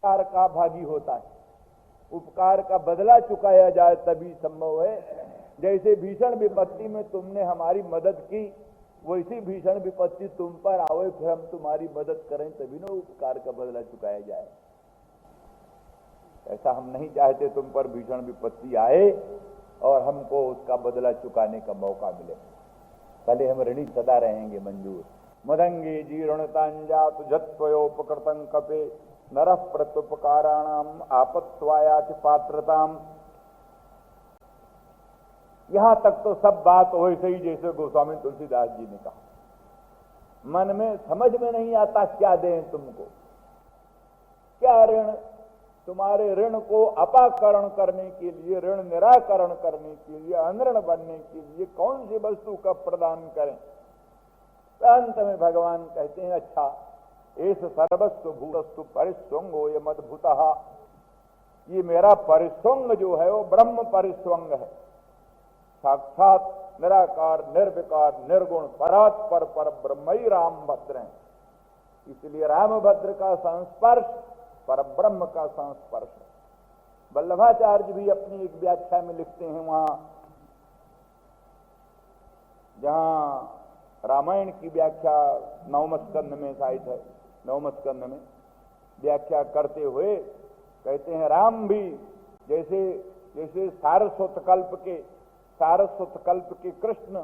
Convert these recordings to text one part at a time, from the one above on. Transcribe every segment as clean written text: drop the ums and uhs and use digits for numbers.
उपकार का भागी होता है। उपकार का बदला चुकाया जाए तभी संभव है। जैसे भीषण विपत्ति में तुमने हमारी मदद की, वैसी भीषण विपत्ति तुम पर आवे, फिर हम तुम्हारी मदद करें तभी ना उपकार का बदला चुकाया जाए। ऐसा हम नहीं चाहते तुम पर भीषण विपत्ति आए और हमको उसका बदला चुकाने का मौका मिले। पहले हम ऋणी सदा रहेंगे मंजूर। मदंगे जीर्णतांजात जत्वयोपकृतं कपे नरः प्रत्युपकाराणाम आपत्वायाति पात्रताम। यहां तक तो सब बात वैसे ही जैसे गोस्वामी तुलसीदास जी ने कहा। मन में समझ में नहीं आता क्या दें तुमको, क्या ऋण, तुम्हारे ऋण को अपाकरण करने के लिए, ऋण निराकरण करने के लिए, अनऋण बनने के लिए कौन सी वस्तु का प्रदान करें। अंत में भगवान कहते हैं, अच्छा एस सर्वस्व भूतस्तु परिस्वंगो ये मदभूतः। ये मेरा परिस्वंग जो है वो ब्रह्म परिस्वंग है, साक्षात निराकार निर्विकार निर्गुण परात्पर पर ब्रह्म ही रामभद्र है। इसलिए रामभद्र का संस्पर्श पर ब्रह्म का संस्पर्श है। वल्लभाचार्य भी अपनी एक व्याख्या में लिखते हैं, वहां जहां रामायण की व्याख्या नवम स्कंध में शायद है, नवम स्कंध में व्याख्या करते हुए कहते हैं, राम भी जैसे जैसे सारस्वत कल्प के कृष्ण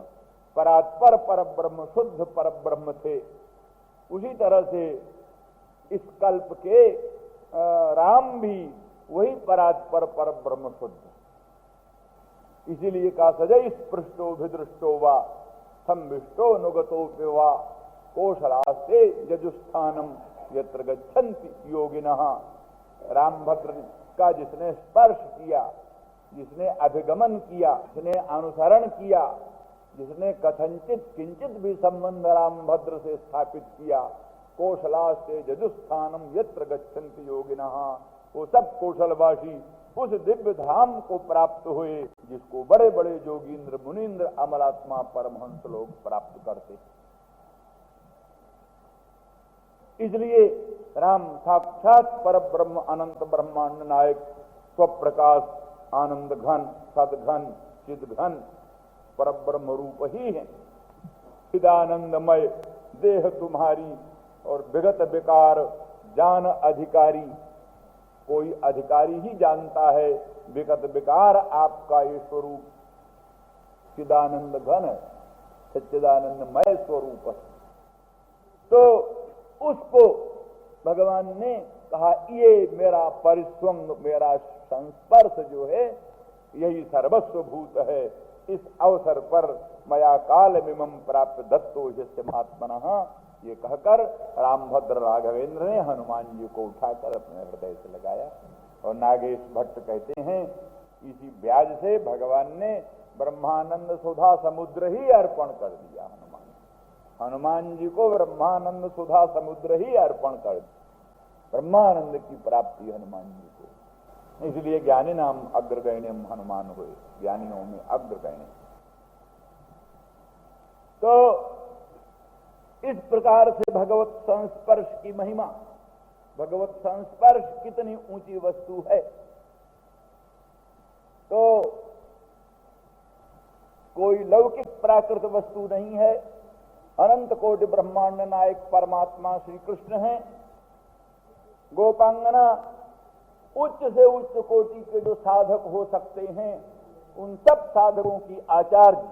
परात्पर पर ब्रह्म शुद्ध पर ब्रह्म थे, उसी तरह से इस कल्प के राम भी वही परात्पर पर ब्रह्म शुद्ध। इसीलिए कहा सजय स्पृष्टो विदृष्टो वा संविष्टो नुगतो वा कौशलास्ते यजुस्थानम यत्र गच्छन्ति योगिनः। रामभद्र का जिसने स्पर्श किया, जिसने अभिगमन किया, जिसने अनुसरण किया, जिसने कथनचित किंचित भी संबंध रामभद्र से स्थापित किया, कौशलास्ते यजुस्थानम यत्र गच्छन्ति योगिनः, वो सब कौशलवासी उस दिव्य धाम को प्राप्त हुए जिसको बड़े बड़े जोगींद्र मुनींद्र अमलात्मा परमहंस लोग प्राप्त करते। इसलिए राम साक्षात पर ब्रह्म अनंत ब्रह्मांड नायक स्वप्रकाश आनंद घन सदघन चिद घन पर ब्रह्म रूप ही है। चिदानंदमय देह तुम्हारी और विगत विकार जान अधिकारी, कोई अधिकारी ही जानता है विगत विकार आपका ये स्वरूप चिदानंद घन है, सच्चिदानंदमय स्वरूप है। तो उसको भगवान ने कहा, ये मेरा परिस्वंग, मेरा संस्पर्श जो है यही सर्वस्व भूत है। इस अवसर पर मया काल मिमम प्राप्त दत्तो यस्य महात्मनः, ये कहकर रामभद्र राघवेंद्र ने हनुमान जी को उठाकर अपने हृदय से लगाया। और नागेश भट्ट कहते हैं, इसी ब्याज से भगवान ने ब्रह्मानंद सुधा समुद्र ही अर्पण कर दिया। हनुमान जी को ब्रह्मानंद सुधा समुद्र ही अर्पण कर दिया, ब्रह्मानंद की प्राप्ति हनुमान जी को। इसलिए ज्ञानी नाम अग्रगण्यम हनुमान हुए, ज्ञानियों में अग्रगण्य। तो इस प्रकार से भगवत संस्पर्श की महिमा, भगवत संस्पर्श कितनी ऊंची वस्तु है। तो कोई लौकिक प्राकृत वस्तु नहीं है, अनंत कोटि ब्रह्मांड नायक परमात्मा श्री कृष्ण हैं। गोपांगना उच्च से उच्च कोटि के जो साधक हो सकते हैं, उन सब साधकों की आचार्य।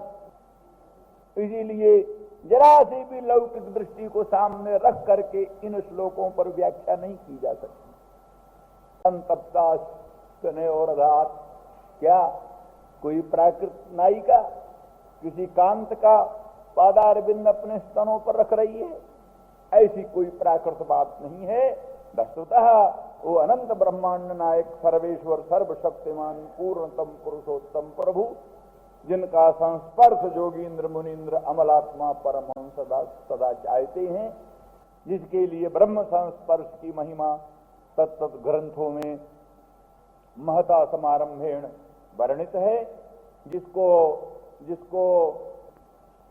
इसीलिए जरा सी भी लौकिक दृष्टि को सामने रख करके इन श्लोकों पर व्याख्या नहीं की जा सकती। संतप्ता स्नेह और रात, क्या कोई प्राकृत नायिका किसी कांत का पादार बिंद अपने स्तनों पर रख रही है? ऐसी कोई प्राकृत बात नहीं है। वस्तुतः वो अनंत ब्रह्मांड नायक सर्वेश्वर सर्वशक्तिमान पूर्णतम पुरुषोत्तम प्रभु, जिनका संस्पर्श जोगींद्र मुनींद्र अमलात्मा परमहंस सदा चाहते हैं, जिसके लिए ब्रह्म संस्पर्श की महिमा तत्त ग्रंथों में महता समारंभेण वर्णित है, जिसको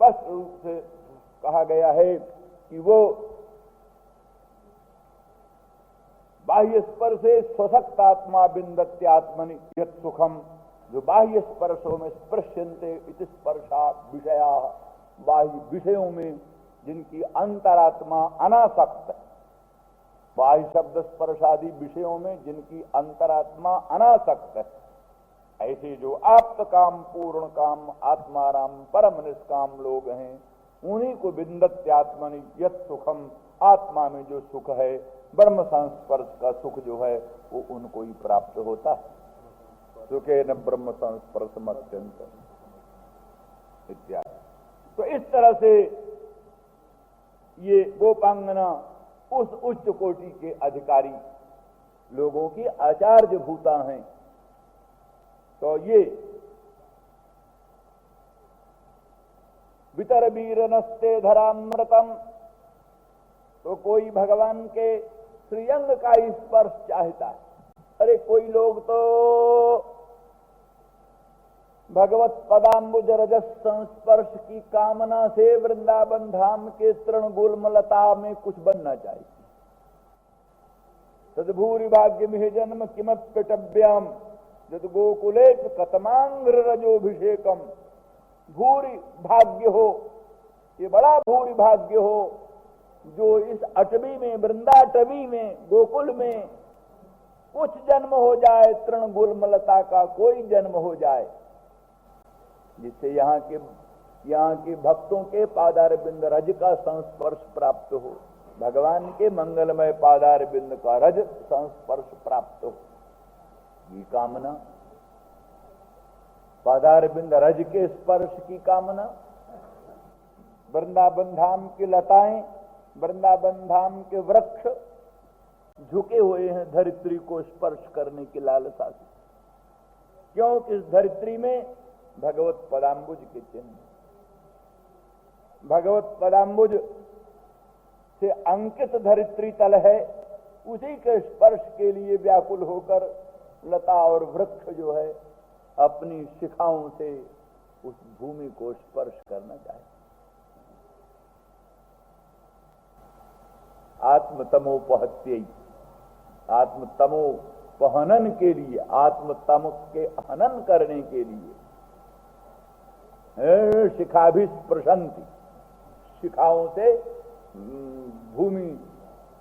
स्पष्ट रूप से कहा गया है कि वो बाह्य स्पर्शे स्वशक्त आत्मा बिंदत्य आत्मनि यत् सुखम, जो बाह्य स्पर्शों में स्पृश्यन्ते इति स्पर्शा विषया, बाह्य विषयों में जिनकी अंतरात्मा अनासक्त, बाह्य शब्द स्पर्शादि विषयों में जिनकी अंतरात्मा अनासक्त है, ऐसे जो आप्त काम पूर्ण काम आत्माराम परम निष्काम लोग हैं, उन्हीं को बिंदत्यात्मनि यत् सुखम, आत्मा में जो सुख है, ब्रह्म संस्पर्श का सुख जो है वो उनको ही प्राप्त होता है। सुखे न ब्रह्म संस्पर्श अत्यंत इत्यादि। तो इस तरह से ये गोपांगना उस उच्च कोटि के अधिकारी लोगों की आचार्य भूता हैं। तो ये वितर वीर नस्ते धरामृतम, तो कोई भगवान के श्रीअंग का स्पर्श चाहता है। अरे कोई लोग तो भगवत पदाम्बुज रजस संस्पर्श की कामना से वृंदावन धाम के तृण गुल्मलता में कुछ बनना चाहिए। तद्भूरि भाग्य में जन्म किमप्यटव्यम यद गोकुले कतमांग्र रजोभिषेकम, भूरि भाग्य हो, ये बड़ा भूरि भाग्य हो जो इस अटवी में, वृंदाटवी में, गोकुल में कुछ जन्म हो जाए, तृण गुल्मलता का कोई जन्म हो जाए, जिससे यहाँ के भक्तों के पादार बिंद रज का संस्पर्श प्राप्त हो, भगवान के मंगलमय पादार बिंद का रज संस्पर्श प्राप्त हो। ये कामना, पादार बिंद रज के स्पर्श की कामना, वृंदावन धाम की लताएं, वृंदावन धाम के वृक्ष झुके हुए हैं धरित्री को स्पर्श करने की लालसा से। क्योंकि इस धरित्री में भगवत पदाम्बुज के चिन्ह, भगवत पदाम्बुज से अंकित धरित्री तल है, उसी के स्पर्श के लिए व्याकुल होकर लता और वृक्ष जो है अपनी शिखाओं से उस भूमि को स्पर्श करना चाहे। आत्मतमोपहत्यै, आत्मतमोपहनन के लिए, आत्मतम के हनन करने के लिए शिखाभिस्पृशन्ति, शिखाओं से भूमि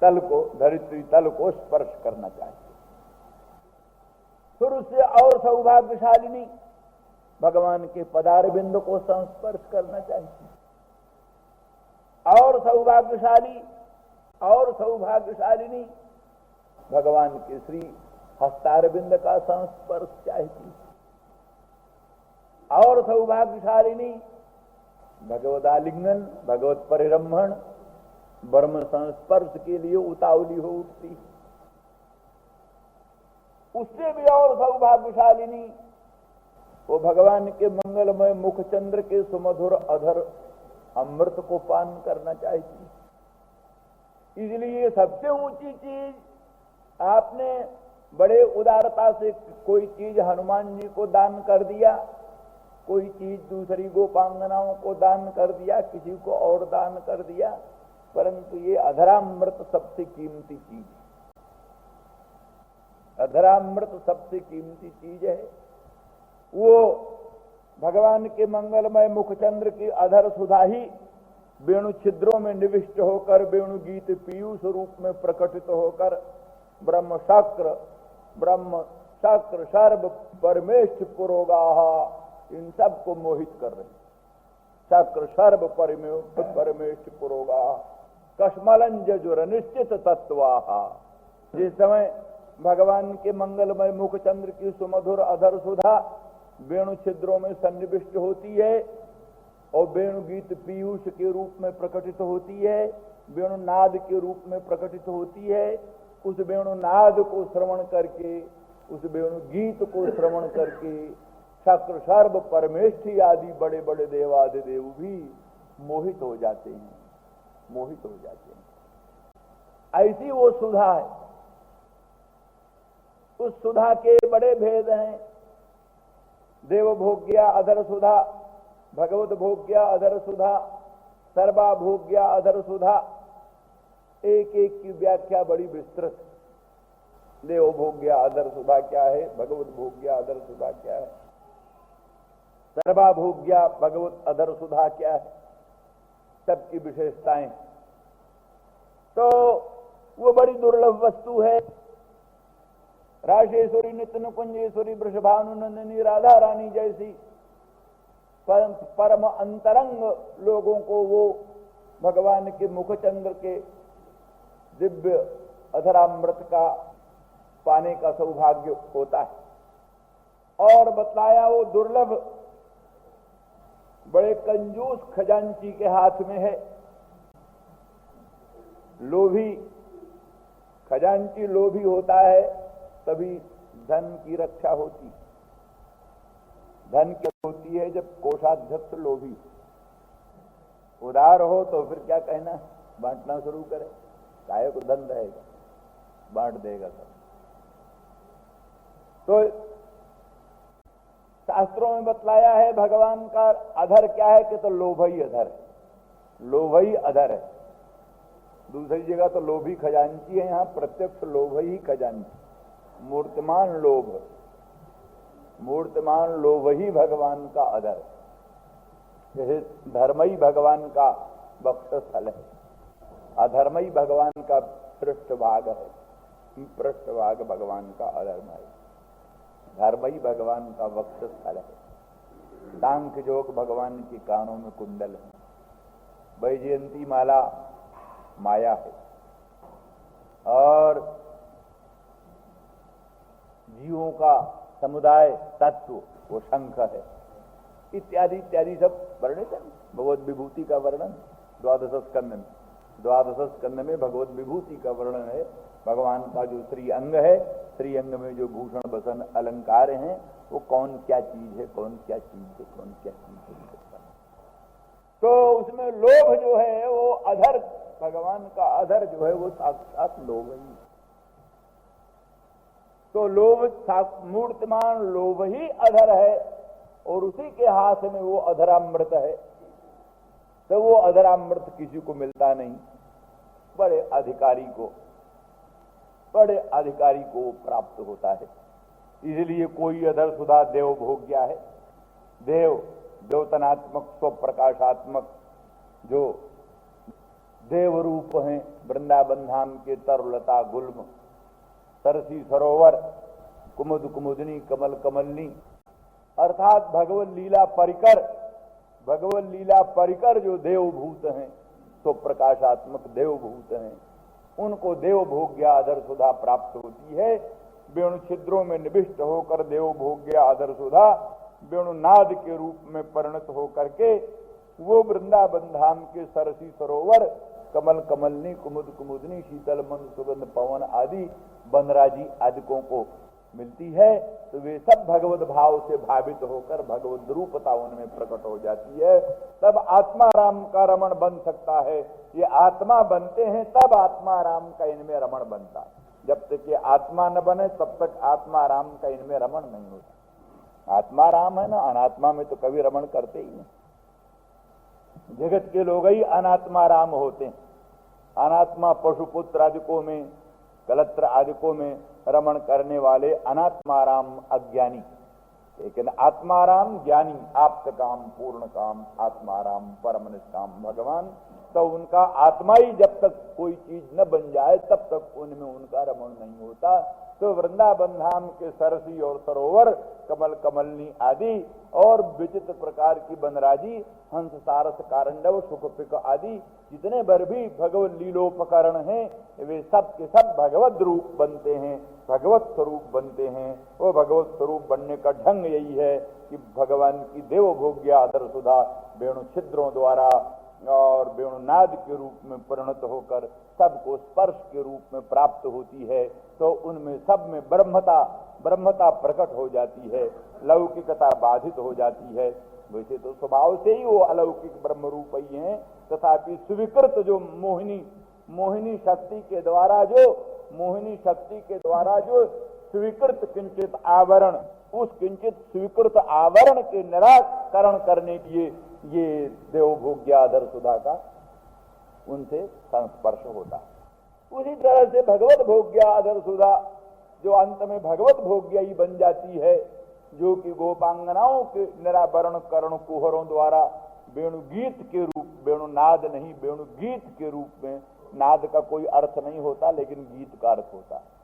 तल को, धरित्री तल को स्पर्श करना चाहिए। फिर उससे और सौभाग्यशालिनी भगवान के पदार बिंद को संस्पर्श करना चाहिए। और सौभाग्यशाली और सौभाग्यशालिनी भगवान के श्री हस्तार बिंद का संस्पर्श चाहिए। और सौभाग्यशालिनी भगवत आलिंगन, भगवत परिरम्भण, ब्रह्म संस्पर्श के लिए उतावली हो उठती। उससे भी और सौभाग्यशालिनी वो भगवान के मंगलमय मुखचंद्र के सुमधुर अधर अमृत को पान करना चाहिए। इसलिए सबसे ऊंची चीज आपने बड़े उदारता से कोई चीज हनुमान जी को दान कर दिया, कोई चीज दूसरी गोपांगनाओं को दान कर दिया, किसी को और दान कर दिया, परंतु ये अधरामृत सबसे कीमती चीज है। अधरामृत सबसे कीमती चीज है। वो भगवान के मंगलमय मुखचंद्र की अधर सुधा ही वेणु छिद्रों में निविष्ट होकर, वेणु गीत पीयूष रूप में प्रकटित होकर ब्रह्म शक्र सर्व परमेष्ठ पुरोगाह, इन सब को मोहित कर रहे। शक्र सर्व परमेष्ठ पुरोगाह कश्मलंज जुर निश्चित तत्वाहा। जिस समय भगवान के मंगलमय मुखचंद्र की सुमधुर अधर सुधा वेणु छिद्रों में सन्निविष्ट होती है और वेणु गीत पीयूष के रूप में प्रकटित होती है, वेणु नाद के रूप में प्रकटित होती है, उस वेणु नाद को श्रवण करके, उस वेणु गीत को श्रवण करके शक्र सर्व परमेष्ठी आदि बड़े बड़े देवादिदेव भी मोहित हो जाते हैं, मोहित हो जाते हैं। ऐसी वो सुधा है। उस सुधा के बड़े भेद हैं। देव भोग्या अधर सुधा, भगवत भोग्या अधर सुधा, सर्वा भोग्या अधर सुधा। एक एक की व्याख्या बड़ी विस्तृत। देव भोग्य अधर सुधा क्या है, भगवत भोग्य अधर सुधा क्या है, सर्वा भोग्या भगवत अधर सुधा क्या है, सबकी विशेषताएं। तो वो बड़ी दुर्लभ वस्तु है। राशेश्वरी, नित्य नुकुंजेश्वरी, वृषभानुनंदिनी, राधा रानी जैसी परम अंतरंग लोगों को वो भगवान के मुखचंद्र के दिव्य अधरामृत का पाने का सौभाग्य होता है। और बतलाया वो दुर्लभ बड़े कंजूस खजांची के हाथ में है। लोभी खजांची लोभी होता है तभी धन की रक्षा होती। धन क्या होती है जब कोषाध्यक्ष लोभी, उदार हो तो फिर क्या कहना, बांटना शुरू करे, चाहे को धन रहेगा, बांट देगा सब। तो शास्त्रों में बतलाया है भगवान का अधर क्या है कि तो लोभ ही अधर है, लोभ ही अधर है। दूसरी जगह तो लोभी खजांची है, यहां प्रत्यक्ष लोभ ही खजांची। मूर्तिमान लोभ, मूर्तिमान लोभ ही भगवान का अधर है। धर्म ही भगवान का वक्षस्थल है, अधर्म ही भगवान का पृष्ठभाग है। पृष्ठभाग भगवान का अधर्म है, धर्म ही भगवान का वक्षस्थल है। सांख्य योग भगवान के कानों में कुंडल है, वैजयंती माला माया है, और जीवों का समुदाय तत्व वो शंख है। इत्यादि इत्यादि सब वर्णित है। भगवत विभूति का वर्णन द्वादश स्कंद में, द्वादश स्कंद में भगवत विभूति का वर्णन है। भगवान का जो श्री अंग है, श्री अंग में जो भूषण बसन अलंकार हैं, वो कौन क्या चीज है, कौन क्या चीज है, कौन क्या चीज है। तो उसमें लोभ जो है वो अधर, भगवान का अधर जो है वो साक्षात लोभ ही। तो लोभ मूर्तिमान लोभ ही अधर है, और उसी के हाथ में वो अधरामृत है। तो वो अधरामृत किसी को मिलता नहीं, बड़े अधिकारी को, बड़े अधिकारी को प्राप्त होता है। इसलिए कोई अधर सुधा देव भोग्या है। देव द्योतनात्मक स्वप्रकाशात्मक जो देव रूप हैं, वृंदावन धाम के तरुलता गुल्म, सरसी सरोवर, कुमुद कुमुदनी, कमल कमलनी, अर्थात भगवत लीला परिकर, भगवत लीला परिकर जो देवभूत हैं, तो प्रकाशात्मक देवभूत हैं, उनको देव भोग्या अधर सुधा प्राप्त होती है। वेणु छिद्रों में निविष्ट होकर देव भोग्या अधर सुधा वेणुनाद के रूप में परिणत होकर के वो वृंदावन धाम के सरसी सरोवर, कमल कमलनी, कुमुद कुमुदनी, शीतल मंद सुगंध पवन आदि बनराजी आदिकों को मिलती है। तो वे सब भगवत भाव से भावित होकर भगवत रूपता उनमें प्रकट हो जाती है। तब आत्मा राम का रमण बन सकता है। ये आत्मा बनते हैं तब आत्मा राम का इनमें रमण बनता है। जब तक ये आत्मा न बने तब तक आत्मा राम का इनमें रमण नहीं होता। आत्मा राम है ना, अनात्मा में तो कभी रमण करते ही नहीं। जगत के लोग ही अनात्मा राम होते हैं। अनात्मा पशुपुत्र आदिकों में, कलत्र आदिकों में रमण करने वाले अनात्माराम अज्ञानी, लेकिन आत्माराम ज्ञानी, आप्त काम, पूर्ण काम, आत्माराम परम निष्काम भगवान। तो उनका आत्मा ही जब तक कोई चीज न बन जाए तब तक उनमें उनका रमण नहीं होता। तो वृंदावन धाम के सरसी और सरोवर, कमल कमलनी आदि और विचित्र प्रकार की बनराजी, हंस सारस कारंडव सुखपिक आदि जितने भर भी भगवत लीलोपकरण हैं, वे सब के सब भगवत रूप बनते हैं, भगवत स्वरूप बनते हैं। वो भगवत स्वरूप बनने का ढंग यही है कि भगवान की देव भोग्या अधर सुधा वेणु छिद्रों द्वारा और वेणुनाद के रूप में परिणत होकर सबको स्पर्श के रूप में प्राप्त होती है। तो उनमें सब में ब्रह्मता प्रकट हो जाती है, लौकिकता बाधित हो जाती है। वैसे तो स्वभाव से ही वो अलौकिक ब्रह्म रूप ही हैं, तथापि स्वीकृत जो मोहिनी शक्ति के द्वारा जो स्वीकृत किंचित आवरण, उस किंचित स्वीकृत आवरण के निराकरण करने के लिए ये देवभोग्या अधर सुधा का उनसे संस्पर्श होता। उसी तरह से भगवत भोग्या अधर सुधा जो अंत में भगवत भोग्यई बन जाती है, जो कि गोपांगनाओं के निरावरण करण कुहरों द्वारा वेणु गीत के रूप, वेणु नाद नहीं, वेणु गीत के रूप में, नाद का कोई अर्थ नहीं होता लेकिन गीत का अर्थ होता है।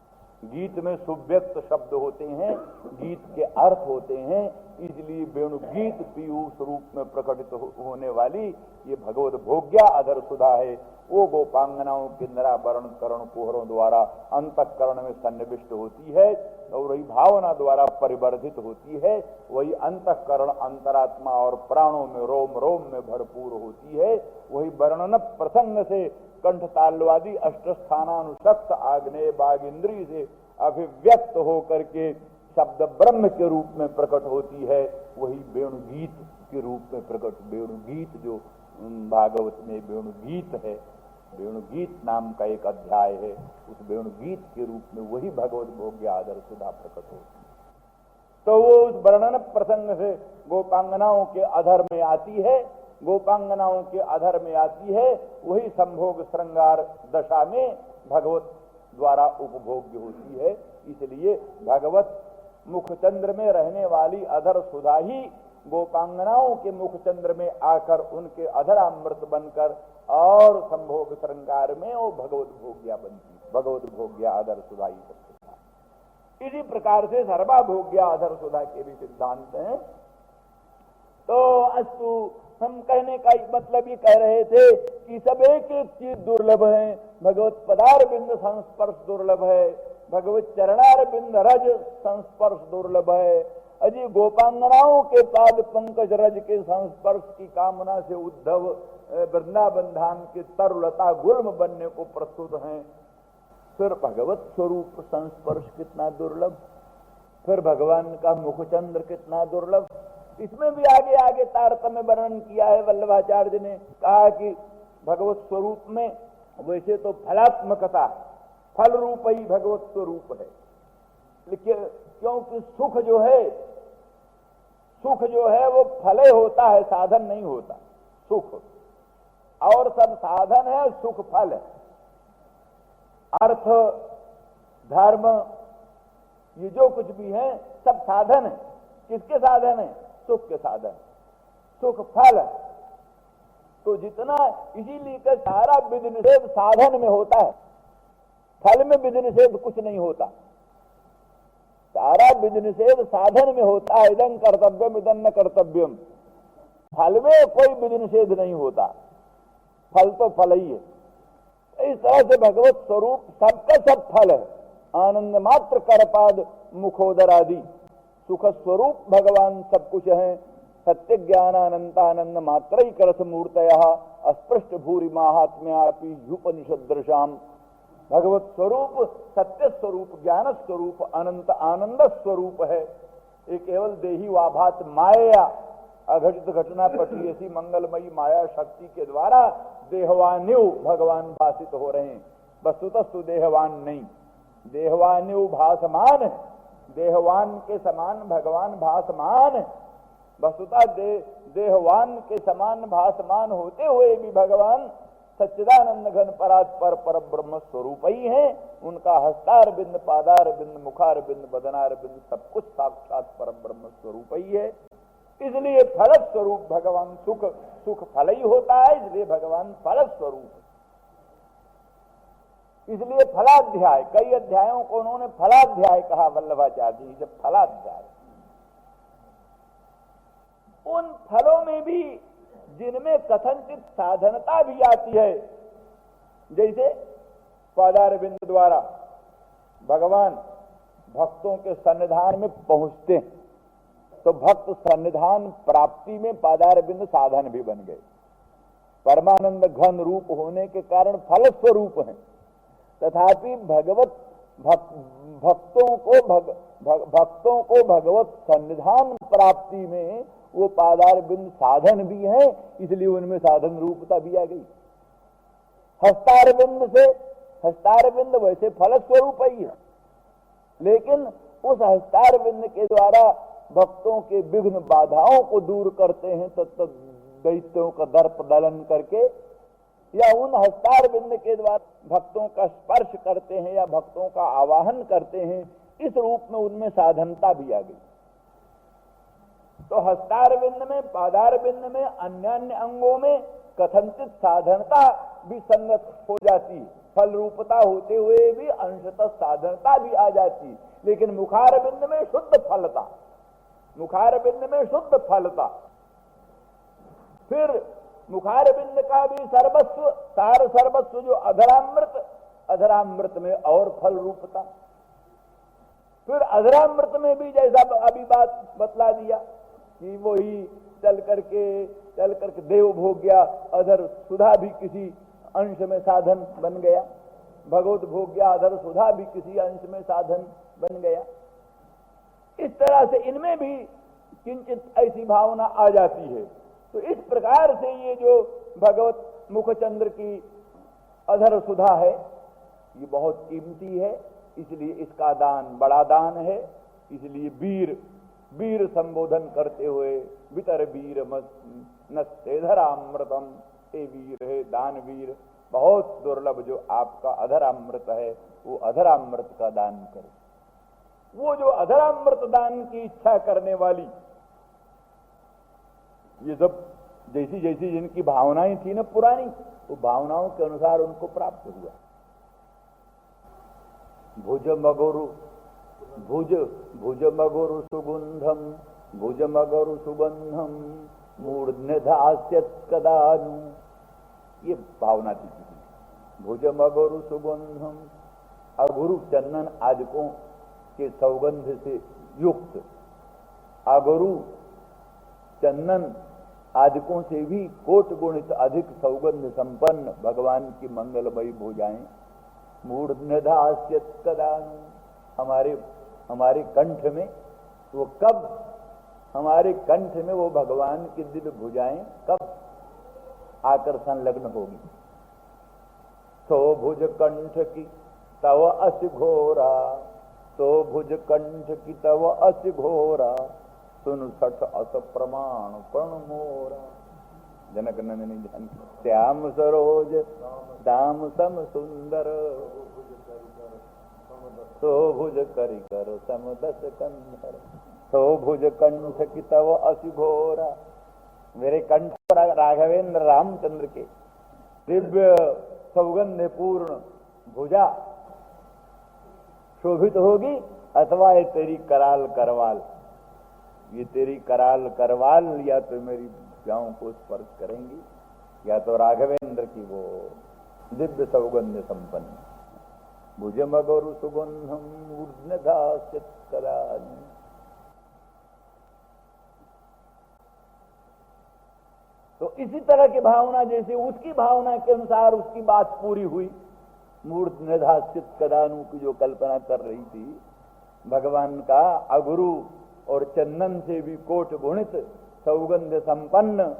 गीत में सुव्यक्त शब्द होते हैं, गीत के अर्थ होते हैं, इसलिए वेणु गीत पीयूष रूप में प्रकटित होने वाली ये भगवत भोग्या अधर सुधा है। वो गोपांगनाओं के निरावरण करण कुहरों द्वारा अंतःकरण में सन्निविष्ट होती है और वही भावना द्वारा परिवर्धित होती है। वही अंतःकरण अंतरात्मा और प्राणों में रोम रोम में भरपूर होती है। वही वर्णन प्रसंग से कंठ तालवादी अष्टस्थानानुशक्त आग्नेय बाग इंद्रिय से अभिव्यक्त होकर के शब्द ब्रह्म के रूप में प्रकट होती है। वही वेणु गीत के रूप में प्रकट, वेणु गीत जो भागवत में वेणु गीत है, वेणु गीत नाम का एक अध्याय है, उस वेणु गीत के रूप में वही भगवत भोग्य आदर सुधा प्रकट होती है। तो वो उस वर्णन प्रसंग से गोपांगनाओं के अधर में आती है, गोपांगनाओं के अधर में आती है, वही संभोग श्रृंगार दशा में भगवत द्वारा उपभोग्य होती है। इसलिए भगवत मुखचंद्र में रहने वाली अधर सुधा ही गोपांगनाओं के मुखचंद्र में आकर उनके अधरामृत बनकर और संभोग श्रृंगार में वो भगवत भोग्या बनती, भगवत भोग्या अधर सुधा ही सबसे। इसी प्रकार से सर्वा भोग्या अधर सुधा के भी सिद्धांत हैं। तो अस्तु, हम कहने का मतलब ये कह रहे थे कि सब एक एक चीज दुर्लभ है। भगवत पदार बिंद संस्पर्श दुर्लभ है, भगवत चरणार बिंद रज संस्पर्श दुर्लभ है। अजी गोपांगनाओं के पाद पंकज रज के संस्पर्श की कामना से उद्धव वृंदावन धाम के तरुलता गुल्म बनने को प्रस्तुत हैं। फिर भगवत स्वरूप संस्पर्श कितना दुर्लभ, फिर भगवान का मुखचंद्र कितना दुर्लभ। इसमें भी आगे आगे तारतम्य वर्णन किया है। वल्लभाचार्य ने कहा कि भगवत स्वरूप में वैसे तो फलात्मकता, फल रूप ही भगवत स्वरूप है, लेकिन क्योंकि सुख जो है वो फले होता है, साधन नहीं होता। सुख और सब साधन है, सुख फल है। अर्थ धर्म ये जो कुछ भी है सब साधन है। किसके साधन है? सुख के साधन। सुख फल है। तो जितना, इसीलिए कि सारा विधि निषेध साधन में होता है, फल में विधि निषेध कुछ नहीं होता। सारा विधि निषेध साधन में होता है। इदं कर्तव्यम इदं न कर्तव्यम, फल में कोई विधि निषेध नहीं होता, फल तो फल ही है। इस तरह से भगवत स्वरूप सबका सब फल है। आनंद मात्र करपाद मुखोदर आदि सुख स्वरूप भगवान सब कुछ है। सत्य ज्ञान अनंतानंद मात्र ही करस मूर्तया अस्पृष्ट भूरि महात्म्यापि उपनिषदृशाम। भगवत स्वरूप सत्य स्वरूप, ज्ञान स्वरूप, अनंत आनंद स्वरूप है। ये केवल देही वाभात माया, अघटित घटना पटी ऐसी मंगलमयी माया शक्ति के द्वारा देहवान्यु भगवान भाषित हो रहे हैं। वस्तुतस्तु देहवान नहीं, देहवान्यु भासमान है। देहवान के समान भगवान भासमान है। वस्तुतः देहवान के समान भासमान होते हुए भी भगवान सच्चिदानंद घन परात्पर पर ब्रह्म स्वरूप ही है। उनका हस्तार बिंद, पादार बिंद, मुखार बिंद, बदनार बिंद सब कुछ साक्षात पर ब्रह्म स्वरूप ही है। इसलिए फल स्वरूप भगवान सुख फल ही होता है, इसलिए भगवान फल स्वरूप। इसलिए फलाध्याय, कई अध्यायों को उन्होंने फलाध्याय कहा वल्लभाचार्य जी। जब फलाध्याय, उन फलों में भी जिनमें कथनचित साधनता भी आती है, जैसे पादार बिंद द्वारा भगवान भक्तों के सन्निधान में पहुंचते हैं, तो भक्त सन्निधान प्राप्ति में पादार बिंद साधन भी बन गए। परमानंद घन रूप होने के कारण फल स्वरूप है। तथापि भगवत भक्तों को भगवत सन्निधान प्राप्ति में वो पादार बिंद साधन भी है, इसलिए उनमें साधन रूपता भी आ गई। हस्तार बिंद वैसे फल स्वरूप ही है, लेकिन उस हस्तार बिंद के द्वारा भक्तों के विघ्न बाधाओं को दूर करते हैं, तत्त दैत्यों का दर्प दलन करके, या उन हस्तार बिंद के द्वारा भक्तों का स्पर्श करते हैं या भक्तों का आवाहन करते हैं, इस रूप में उनमें साधनता भी आ गई। तो हस्तारविंद में, पादारविंद में, अन्य अन्य अंगों में कथनचित साधनता भी संगत हो जाती, फल रूपता होते हुए भी अंशतः साधनता भी आ जाती, लेकिन मुखारविंद में शुद्ध फलता, मुखारविंद में शुद्ध फलता। फिर मुखारविंद का भी सर्वस्व, सार सर्वस्व जो अधरामृत, अधरामृत में और फल रूपता। फिर अधरामृत में भी जैसा अभी बात बतला दिया कि वही चल करके देव भोग गया, अधर सुधा भी किसी अंश में साधन बन गया, भगवत भोग गया, अधर सुधा भी किसी अंश में साधन बन गया। इस तरह से इनमें भी किंचित ऐसी भावना आ जाती है। तो इस प्रकार से ये जो भगवत मुखचंद्र की अधर सुधा है, ये बहुत कीमती है, इसलिए इसका दान बड़ा दान है। इसलिए वीर वीर संबोधन करते हुए वितर वीर नस्ते धरामृतम, हे वीर, हे दानवीर, बहुत दुर्लभ जो आपका अधरामृत है, वो अधरामृत का दान करो। वो जो अधरामृत दान की इच्छा करने वाली, ये सब जैसी जैसी जिनकी भावनाएं थी ना पुरानी, वो भावनाओं के अनुसार उनको प्राप्त हुआ। भुज मगुरु सुगंधम, भुज मगुरु सुगंधम मूर्ध्न धास्यत् कदानु, ये भावना थी। भुज मगुरु सुगंधम, अगुरु चंदन आदिकों के सौगंध से युक्त, अगुरु चंदन आदिकों से भी कोट गुणित अधिक सौगंध संपन्न भगवान की मंगलमयी भुजाएं। मूर्ध्न धास्यत् कदानु, हमारे कंठ में वो कब, हमारे कंठ में वो भगवान की दिव्य भुजाएं कब आकर संलग्न होगी। सो भुज कंठ की तव अस घोरा, सो भुज कंठ की तव अस घोरा, सुन सठ अस प्रमाण प्रण मोरा। जनक नंदनी जन श्याम सरोज दाम सम सुंदर, सो भुज करि कर समदस कंधर, सो भुज कंठ की तव अस घोरा। मेरे कंठ पर राघवेंद्र रामचंद्र के दिव्य सौगंध पूर्ण भुजा शोभित होगी, अथवा ये तेरी कराल करवाल, ये तेरी कराल करवाल या तो मेरी भुजाओं को स्पर्श करेंगी, या तो राघवेंद्र की वो दिव्य सौगंध संपन्न। भुज मगुरु सुगंधम मूर्ध्न धास्यत् कदानु। तो इसी तरह की भावना, जैसे उसकी भावना के अनुसार उसकी बात पूरी हुई। मूर्ध्न धास्यत् कदानु की जो कल्पना कर रही थी, भगवान का अगुरु और चंदन से भी कोट गुणित सौगंध संपन्न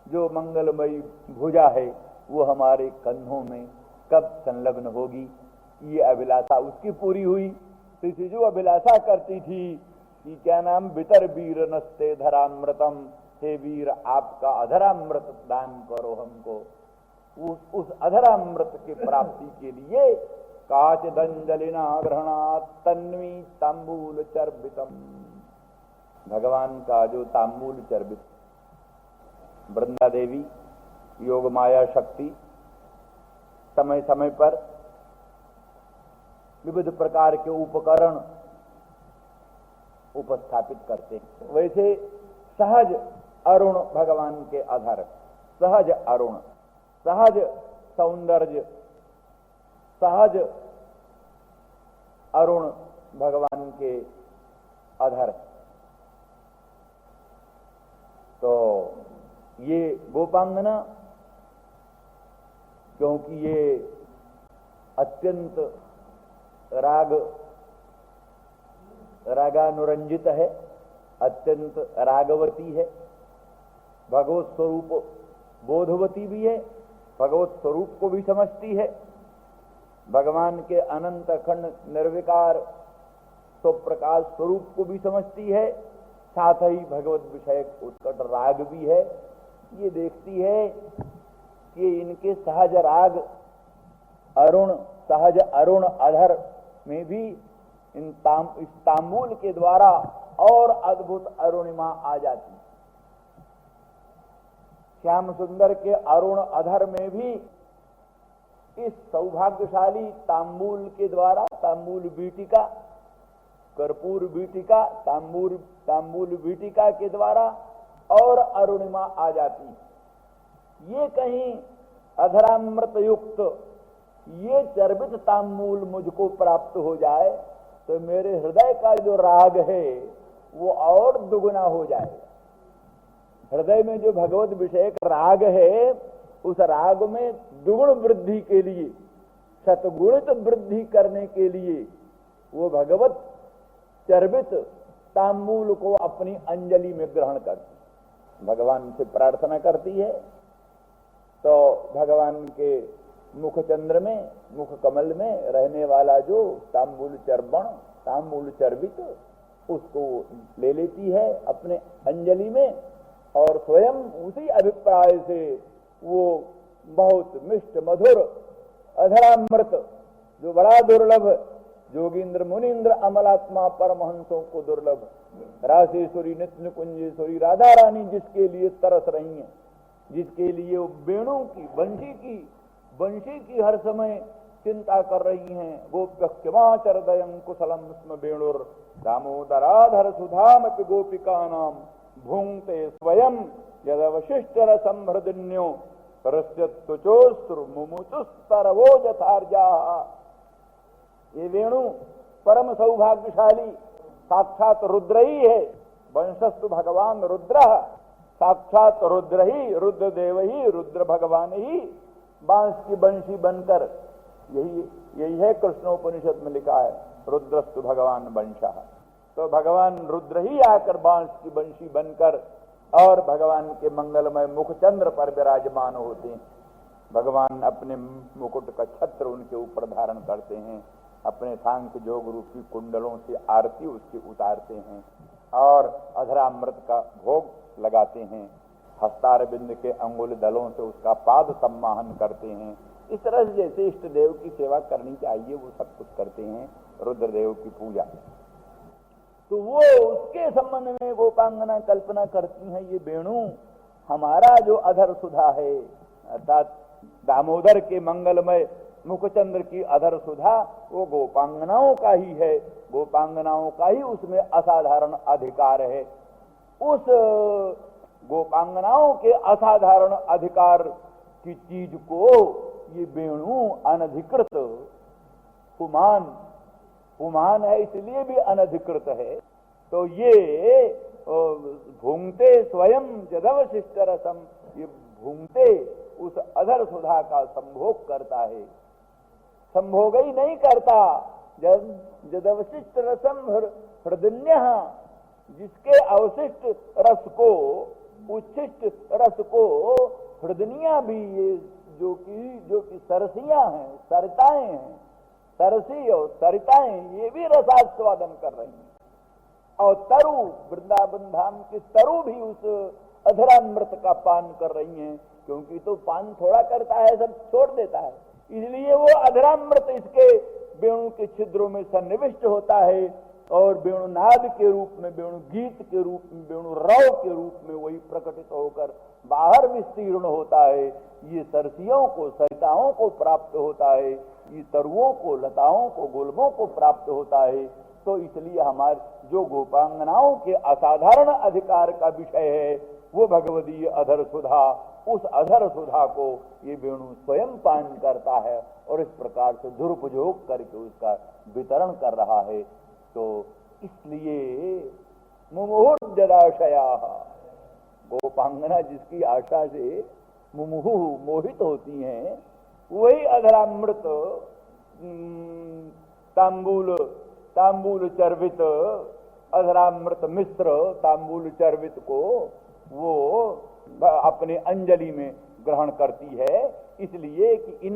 जो मंगलमयी भुजा है, वो हमारे कंधों में कब संलग्न होगी, ये अभिलाषा उसकी पूरी हुई। तो इसे जो अभिलाषा करती थी कि क्या नाम, वितर वीर नस्ते धरामृतम, हे वीर आपका अधरामृत दान करो हमको। उस अधरामृत की प्राप्ति के लिए काच दंजलिना ग्रहणात् तन्वी तांबूल चर्बितम, भगवान का जो तांबूल चर्बित, वृंदा देवी योग माया शक्ति समय समय पर विविध प्रकार के उपकरण उपस्थापित करते हैं। वैसे सहज अरुण भगवान के अधर, सहज अरुण, सहज सौंदर्य, सहज अरुण भगवान के अधर। तो ये गोपांगना, क्योंकि ये अत्यंत रागानुरंजित है, अत्यंत रागवती है, भगवत स्वरूप बोधवती भी है, भगवत स्वरूप को भी समझती है, भगवान के अनंत अखंड निर्विकार स्वप्रकाश स्वरूप को भी समझती है, साथ ही भगवत विषय उत्कट राग भी है। ये देखती है कि इनके सहज राग अरुण, सहज अरुण अधर में भी इस तांबूल के द्वारा और अद्भुत अरुणिमा आ जाती। श्याम सुंदर के अरुण अधर में भी इस सौभाग्यशाली तांबूल के द्वारा, तांबूल बीटिका, कर्पूर बीटिका, तांबूल बीटिका के द्वारा और अरुणिमा आ जाती। ये कहीं अधरामृत युक्त ये चर्बित तांबूल मुझको प्राप्त हो जाए तो मेरे हृदय का जो राग है वो और दुगुना हो जाएगा। हृदय में जो भगवत विषयक राग है उस राग में दुगुण वृद्धि के लिए, शतगुणित वृद्धि करने के लिए वो भगवत चर्बित तांबूल को अपनी अंजलि में ग्रहण करती, भगवान से प्रार्थना करती है। तो भगवान के मुख चंद्र में, मुख कमल में रहने वाला जो तांबूल चर्बण, तांबूल चर्बित, उसको ले लेती है अपने अंजलि में और स्वयं उसी अभिप्राय से वो बहुत मिष्ट मधुर अधरामृत, जो बड़ा दुर्लभ, जोगींद्र मुनीन्द्र अमलात्मा परमहंसों को दुर्लभ, रासेश्वरी नित्य कुंजेश्वरी राधा रानी जिसके लिए तरस रही हैं, जिसके लिए वो वेणु की, बंशी की हर समय चिंता कर रही हैं। गोप्यक्षमाचरदयं कुशलम स्म वेणुर दामोदराधर सुधामपि गोपिकानाम भुंक्ते स्वयं यदवशिष्ट रसं हृदिन्यो रस्यत्तुचोस्त्रु मुमुचुस्तरवो यथार्जा। ये वेणु परम सौभाग्यशाली साक्षात रुद्र ही है। वंशस्तु भगवान रुद्र, साक्षात रुद्र ही, रुद्रदेव ही, रुद्र भगवान ही बांस की बंशी बनकर, यही है कृष्णोपनिषद में लिखा है, रुद्रस्तु भगवान वंशः। तो भगवान रुद्र ही आकर बांस की बंशी बनकर और भगवान के मंगलमय मुखचंद्र पर विराजमान होते हैं। भगवान अपने मुकुट का छत्र उनके ऊपर धारण करते हैं, अपने सांख्य जोग रूपी कुंडलों से आरती उसकी उतारते हैं और अधरामृत का भोग लगाते हैं। हस्तारविंद के अंगुल दलों से उसका पाद सम्माहन करते हैं। इस तरह से जैसे इष्ट देव की सेवा करनी चाहिए वो सब कुछ करते हैं, रुद्रदेव की पूजा। तो वो उसके संबंध में गोपांगना कल्पना करती हैं, ये वेणु हमारा जो अधर सुधा है, अर्थात दामोदर के मंगलमय मुखचंद्र की अधर सुधा वो गोपांगनाओं का ही है, गोपांगनाओं का ही उसमें असाधारण अधिकार है। उस गोपांगनाओं के असाधारण अधिकार की चीज को ये वेणु अनधिकृत, पुमान है इसलिए भी अनधिकृत है। तो ये भूंगते स्वयं जदवशिष्ट रसम, ये भूंगते उस अधर सुधा का संभोग करता है, संभोग ही नहीं करता। जदवशिष्ट रसम हृदन्य, जिसके अवशिष्ट रस को, उच्छिष्ट रस को हृदनिया भी, ये जो कि सरसियां हैं, सरिताएं हैं, सरसी और सरिताएं ये भी रसास्वादन कर रही हैं। और तरु, वृंदावन धाम की तरु भी उस अधरामृत का पान कर रही हैं, क्योंकि तो पान थोड़ा करता है, सब छोड़ देता है, इसलिए वो अधरामृत इसके वेणु के छिद्रों में सन्निविष्ट होता है और वेणुनाद के रूप में, वेणु गीत के रूप में, वेणु रव के रूप में वही प्रकटित होकर बाहर विस्तीर्ण होता है। ये सरसियों को, सरिताओं को प्राप्त होता है, ये तरुओं को, लताओं को, गुलबों को प्राप्त होता है। तो इसलिए हमारे जो गोपांगनाओं के असाधारण अधिकार का विषय है वो भगवदीय अधर सुधा, उस अधर सुधा को ये वेणु स्वयं पान करता है और इस प्रकार से दुरुपयोग करके उसका वितरण कर रहा है। तो इसलिए मुमुहुर जदाशया, गोपांगना जिसकी आशा से मुमुहु मोहित होती हैं, वही अधरामृत तांबूल चर्वित, अधरामृत मिश्र तांबूल चर्वित को वो अपने अंजलि में ग्रहण करती है। इसलिए कि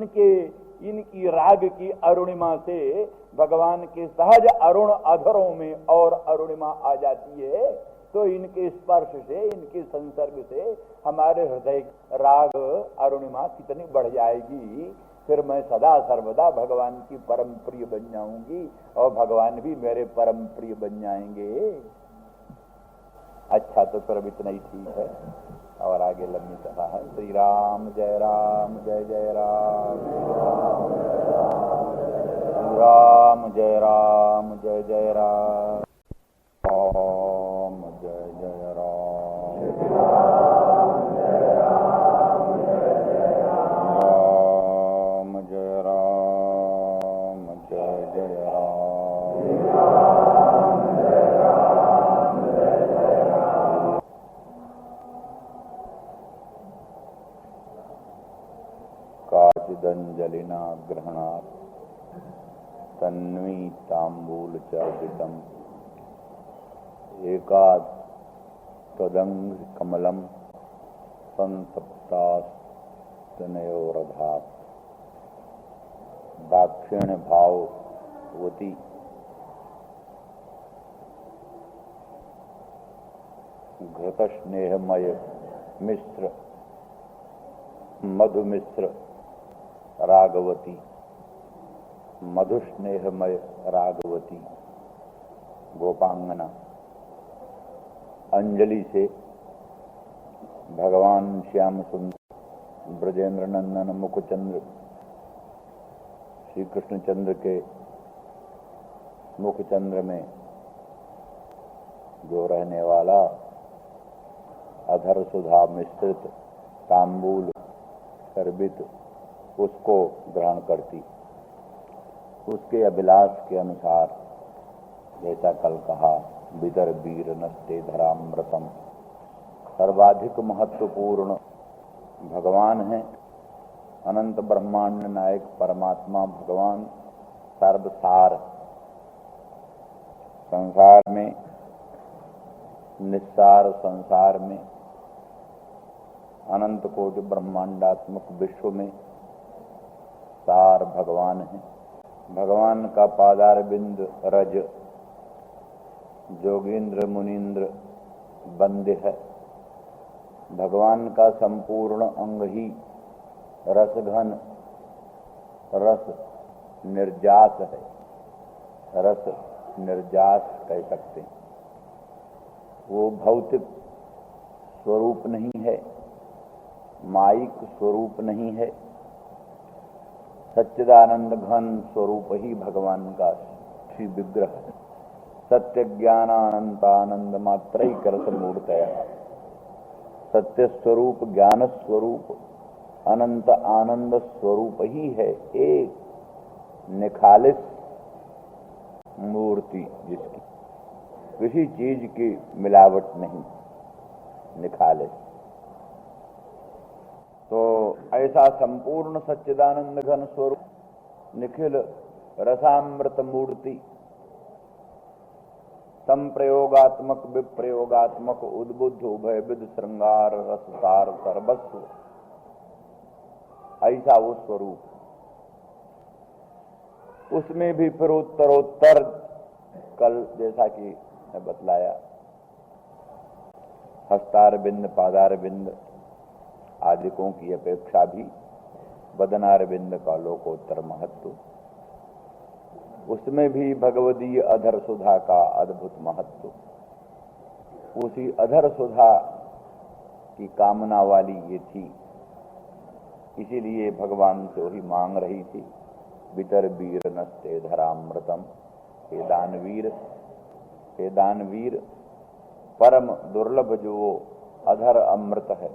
इनकी राग की अरुणिमा से भगवान के सहज अरुण अधरों में और अरुणिमा आ जाती है। तो इनके स्पर्श से, इनके संसर्ग से हमारे हृदय राग अरुणिमा कितनी बढ़ जाएगी। फिर मैं सदा सर्वदा भगवान की परम प्रिय बन जाऊंगी और भगवान भी मेरे परम प्रिय बन जाएंगे। अच्छा, तो फिर अब इतना ही ठीक है, और आगे लंबी सभा है। श्री राम जय राम जय जय राम, श्री राम जय राम जय जय राम, राम जय जय राम, राम जय राम जय जय राम, राम जय राम जय जय राम। काचिदंजलिना ग्रहणात् तन्वी तांबूल चार्जितम् एकाद तदंग कमलम संतप्तास्तनयोरधात् दाक्षिण्य भाववती घृत स्नेहमय मिश्र मधुमिश्र रागवती, मधुस्नेहमय रागवती गोपांगना अंजलि से भगवान श्याम सुंदर ब्रजेंद्र नंदन मुखचंद्र श्री कृष्णचंद्र के मुखचंद्र में जो रहने वाला अधर सुधा मिश्रित तांबूल शर्बित उसको ग्रहण करती। उसके अभिलाष के अनुसार जैसा कल कहा, विदर वीर नस्ते धरामृतम, सर्वाधिक महत्वपूर्ण भगवान है, अनंत ब्रह्मांड नायक परमात्मा भगवान सर्वसार। संसार में, निस्सार संसार में, अनंत कोटि ब्रह्मांडात्मक विश्व में सार भगवान है। भगवान का पादार बिंद रज जोगींद्र मुनींद्र बंदे है। भगवान का संपूर्ण अंग ही रसघन रस निर्जास है, रस निर्जास कह सकते हैं। वो भौतिक स्वरूप नहीं है, माइक स्वरूप नहीं है, सच्चिदानंद घन स्वरूप ही भगवान का श्री विग्रह है। सत्य ज्ञान अनंतानंद मात्र ही करत मूर्तया, सत्य स्वरूप ज्ञान स्वरूप अनंत आनंद स्वरूप ही है, एक निखालिस मूर्ति जिसकी किसी चीज की मिलावट नहीं, निखालिस। तो ऐसा संपूर्ण सच्चिदानंद घन स्वरूप निखिल रसामृत मूर्ति, संप्रयोगात्मक विप्रयोगात्मक उद्बुद्ध उभयविध श्रृंगार रससार सर्वस्व, ऐसा वो स्वरूप। उसमें भी फिर उत्तरोत्तर कल जैसा कि मैं बतलाया, हस्तार बिंद पादार बिंद आदिकों की अपेक्षा भी बदनार बिंद का लोकोत्तर महत्व, उसमें भी भगवदीय अधर सुधा का अद्भुत महत्व। उसी अधर सुधा की कामना वाली ये थी, इसीलिए भगवान से वही मांग रही थी, वितर वीर नस्ते धरामृतम, हे दानवीर, हे दानवीर, परम दुर्लभ जो वो अधर अमृत है,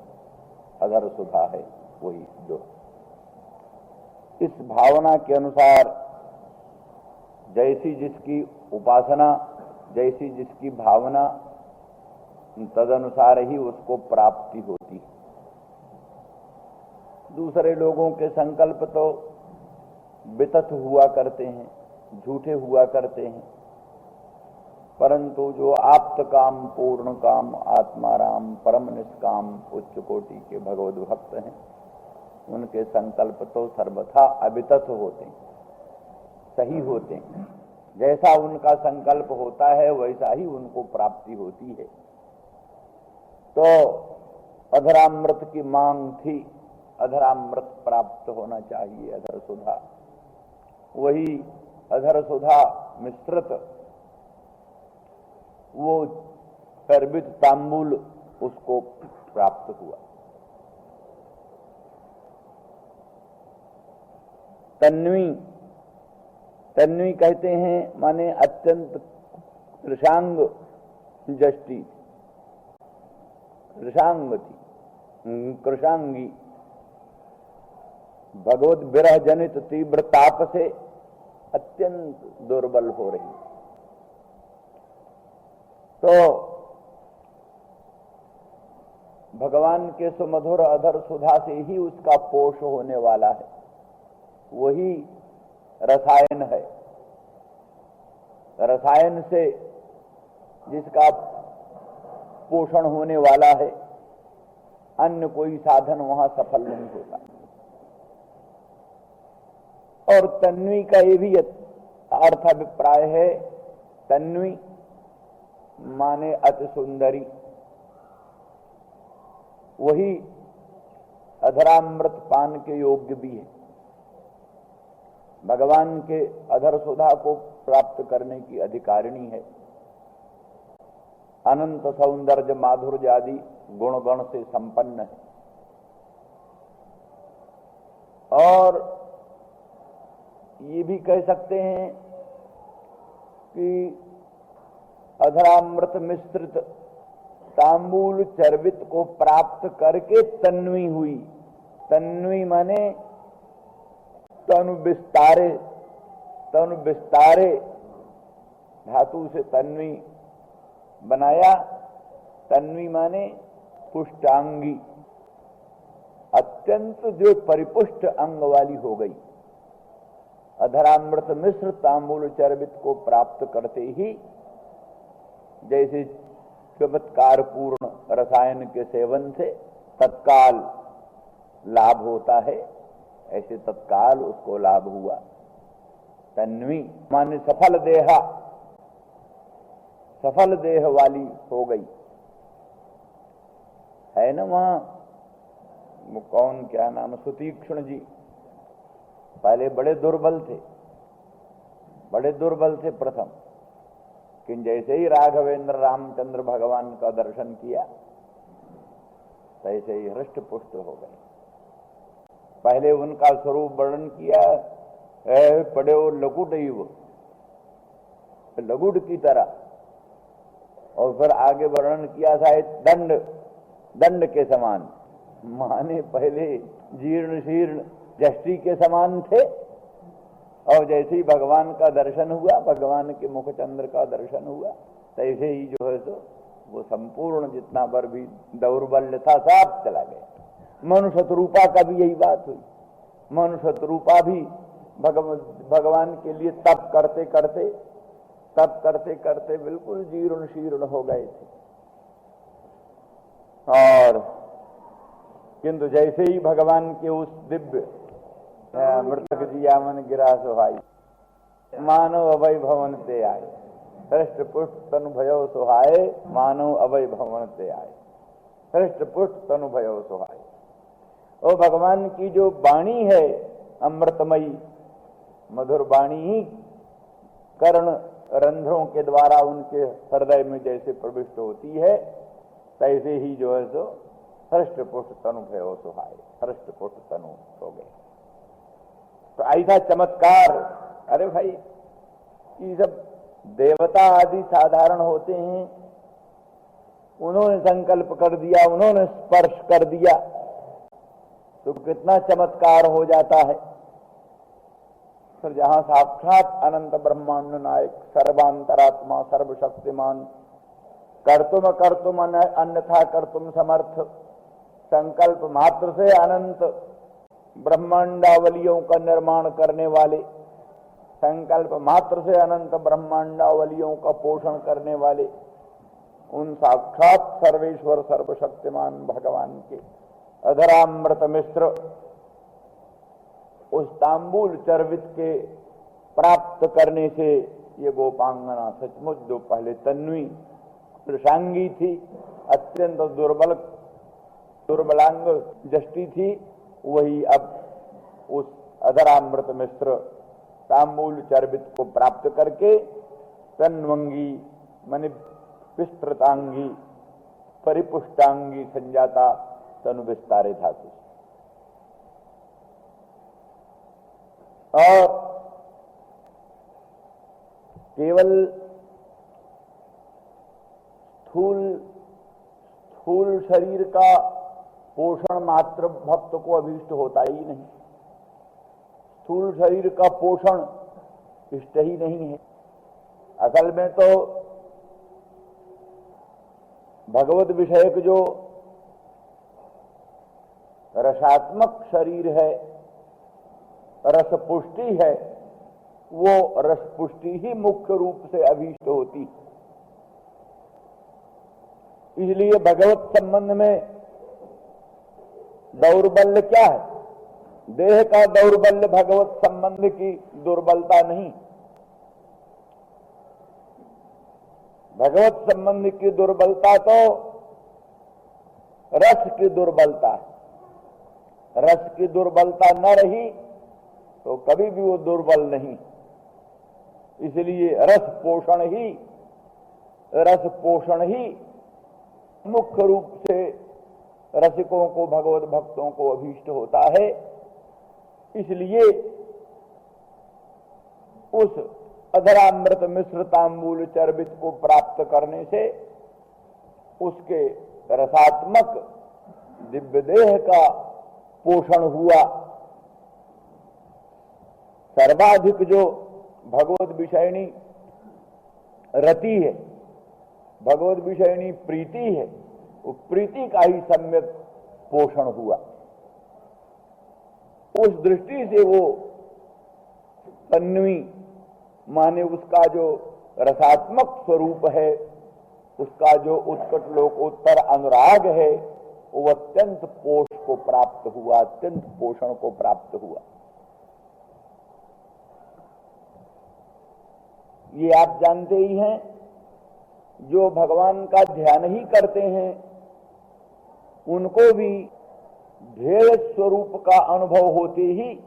अधर सुधा है, वही जो। इस भावना के अनुसार जैसी जिसकी उपासना, जैसी जिसकी भावना, तदनुसार ही उसको प्राप्ति होती है। दूसरे लोगों के संकल्प तो वितत हुआ करते हैं, झूठे हुआ करते हैं, परंतु जो आप्त काम, पूर्ण काम, आत्माराम, परम निष्काम, उच्च कोटि के भगवद भक्त हैं, उनके संकल्प तो सर्वथा अवितत होते हैं, सही होते हैं। जैसा उनका संकल्प होता है वैसा ही उनको प्राप्ति होती है। तो अधरामृत की मांग थी, अधरामृत प्राप्त होना चाहिए, अधर सुधा। वही अधर सुधा मिश्रित वो चर्वित तांबूल उसको प्राप्त हुआ। तन्वी, तन्वी कहते हैं माने अत्यंत कृशांग जष्टि, कृशांग थी, कृशांगी, भगवत विरह जनित तीव्र ताप से अत्यंत दुर्बल हो रही। तो भगवान के सुमधुर अधर सुधा से ही उसका पोष होने वाला है, वही रसायन है। रसायन से जिसका पोषण होने वाला है, अन्य कोई साधन वहां सफल नहीं होता। और तन्वी का ये भी अर्थ अभिप्राय है, तन्वी माने अति सुंदरी, वही अधरामृत पान के योग्य भी है। भगवान के अधर सुधा को प्राप्त करने की अधिकारिणी है। अनंत सौंदर्य माधुर्य आदि गुणगण से संपन्न है। और ये भी कह सकते हैं कि अधरामृत मिश्रित तांबूल चर्वित को प्राप्त करके तन्वी हुई। तन्वी माने तनु विस्तारे, तनु विस्तारे धातु से तन्वी बनाया। तन्वी माने पुष्टांगी, अत्यंत जो परिपुष्ट अंग वाली हो गई। अधरामृत मिश्र तांबूल चर्वित को प्राप्त करते ही जैसे चमत्कार पूर्ण रसायन के सेवन से तत्काल लाभ होता है, ऐसे तत्काल उसको लाभ हुआ। तन्वी माने सफल देहा, सफल देह वाली हो गई है ना। वहां वो कौन, क्या नाम, सुतीक्ष्ण जी पहले बड़े दुर्बल थे, बड़े दुर्बल थे प्रथम, लेकिन जैसे ही राघवेंद्र रामचंद्र भगवान का दर्शन किया तैसे ही हृष्ट पुष्ट हो गए। पहले उनका स्वरूप वर्णन किया, पड़े वो लकुट ही वो लकुट की तरह, और फिर आगे वर्णन किया था दंड, दंड के समान, माने पहले जीर्ण शीर्ण जष्टि के समान थे, और जैसे ही भगवान का दर्शन हुआ, भगवान के मुखचंद्र का दर्शन हुआ, तैसे ही जो है तो वो संपूर्ण जितना पर भी दौर्बल्य था सब चला गया। मनुष्य रूपा का भी यही बात हुई। मनुष्य रूपा भी भगवान के लिए तप करते करते, तप करते करते बिल्कुल जीर्ण शीर्ण हो गए थे। और किंतु जैसे ही भगवान के उस दिव्य मृतक जिया मन गिरा सुहाई, मानव अभय भवन ते आए, हृष्ट पुष्ट तनु भयो सुहाए, मानव अभय भवन ते आए, हृष्ट पुष्ट तनु भयो सुहाए। और भगवान की जो वाणी है अमृतमयी मधुर वाणी ही कर्ण रंध्रों के द्वारा उनके हृदय में जैसे प्रविष्ट होती है, तैसे ही जो है सो हृष्ट पुष्ट तनु भयो सुहाए, हृष्ट पुष्ट तनु हो गए। तो ऐसा चमत्कार, अरे भाई ये सब देवता आदि साधारण होते हैं, उन्होंने संकल्प कर दिया, उन्होंने स्पर्श कर दिया, तो कितना चमत्कार हो जाता है। फिर जहां साक्षात अनंत ब्रह्मांड नायक, सर्वांतरात्मा, सर्वशक्तिमान, कर्तुम कर्तुम अन्यथा कर्तुम समर्थ, संकल्प मात्र से अनंत ब्रह्मांडावलियों का निर्माण करने वाले, संकल्प मात्र से अनंत ब्रह्मांडावलियों का पोषण करने वाले उन साक्षात सर्वेश्वर सर्वशक्तिमान भगवान के अधरामृत मिश्र उस तांबूल चर्वित के प्राप्त करने से ये गोपांगना सचमुच जो पहले तन्वी कृशांगी थी, अत्यंत दुर्बलांग जष्टि थी, वही अब उस अधरामृत मिश्र तांबूल चर्बित को प्राप्त करके तन्वंगी माने विस्तृतांगी परिपुष्टांगी संजाता तनु विस्तारे धातु। और केवल स्थूल शरीर का पोषण मात्र भक्त को अभीष्ट होता ही नहीं, स्थूल शरीर का पोषण इष्ट ही नहीं है। असल में तो भगवत विषयक जो रसात्मक शरीर है, रस पुष्टि है, वो रस पुष्टि ही मुख्य रूप से अभीष्ट होती। इसलिए भगवत संबंध में दौर्बल्य क्या है? देह का दौर्बल्य भगवत संबंध की दुर्बलता नहीं, भगवत संबंध की दुर्बलता तो रस की दुर्बलता है। रस की दुर्बलता न रही तो कभी भी वो दुर्बल नहीं। इसलिए रस पोषण ही मुख्य रूप से रसिकों को, भगवत भक्तों को अभीष्ट होता है। इसलिए उस अधरामृत मिश्र तांबूल चर्बित को प्राप्त करने से उसके रसात्मक दिव्य देह का पोषण हुआ। सर्वाधिक जो भगवत विषयणी रति है, भगवत विषयणी प्रीति है, वो प्रीति का ही सम्यक पोषण हुआ। उस दृष्टि से वो तन्वी माने उसका जो रसात्मक स्वरूप है, उसका जो उत्कट लोकोत्तर अनुराग है, वो अत्यंत पोष को प्राप्त हुआ, अत्यंत पोषण को प्राप्त हुआ। ये आप जानते ही हैं, जो भगवान का ध्यान ही करते हैं उनको भी ध्येय स्वरूप का अनुभव होते ही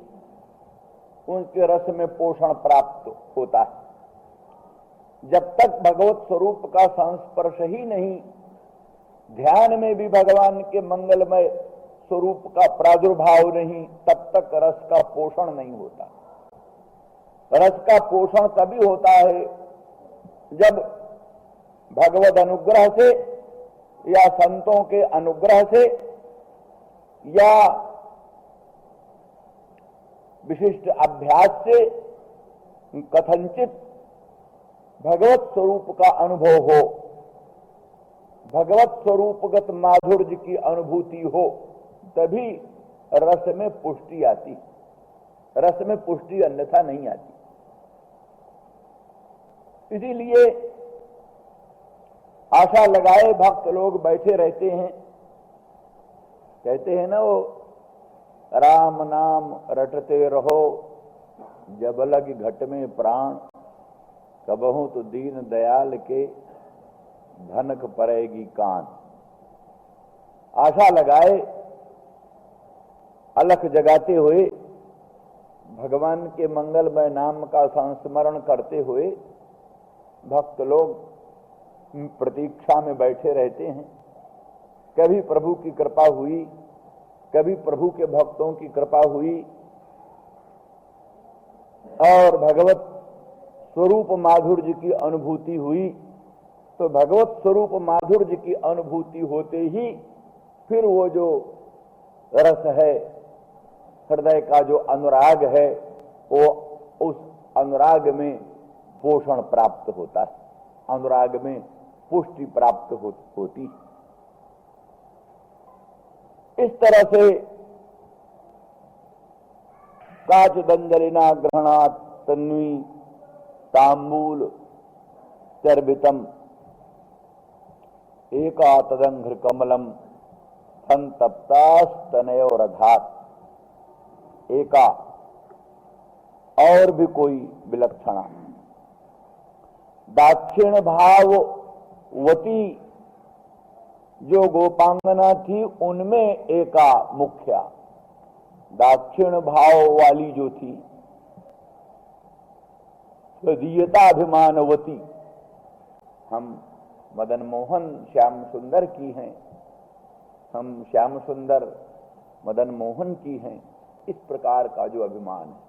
उनके रस में पोषण प्राप्त होता है। जब तक भगवत स्वरूप का संस्पर्श ही नहीं, ध्यान में भी भगवान के मंगलमय स्वरूप का प्रादुर्भाव नहीं, तब तक रस का पोषण नहीं होता। रस का पोषण तभी होता है जब भगवद अनुग्रह से या संतों के अनुग्रह से या विशिष्ट अभ्यास से कथनचित भगवत स्वरूप का अनुभव हो, भगवत स्वरूपगत माधुर्य की अनुभूति हो, तभी रस में पुष्टि आती। रस में पुष्टि अन्यथा नहीं आती। इसीलिए आशा लगाए भक्त लोग बैठे रहते हैं, कहते हैं ना, वो राम नाम रटते रहो जब लग घट में प्राण, कबहू तो दीन दयाल के धनक पड़ेगी कान। आशा लगाए, अलख जगाते हुए भगवान के मंगलमय नाम का संस्मरण करते हुए भक्त लोग प्रतीक्षा में बैठे रहते हैं। कभी प्रभु की कृपा हुई, कभी प्रभु के भक्तों की कृपा हुई और भगवत स्वरूप माधुर्य की अनुभूति हुई, तो भगवत स्वरूप माधुर्य की अनुभूति होते ही फिर वो जो रस है, हृदय का जो अनुराग है, वो उस अनुराग में पोषण प्राप्त होता है, अनुराग में पुष्टि प्राप्त होती। इस तरह से काचदंजलिना ग्रहणात् तन्वी तांबूल चर्बितम एका तदंघ्र कमलम संतप्तास्तनयोरघात। एका और भी कोई विलक्षणा, दाक्षिण भाववती जो गोपांगना थी उनमें एका मुख्या, दाक्षिण भाव वाली जो थी, तदीयताभिमानवती, हम मदन मोहन श्याम सुंदर की हैं, हम श्याम सुंदर मदन मोहन की हैं, इस प्रकार का जो अभिमान है,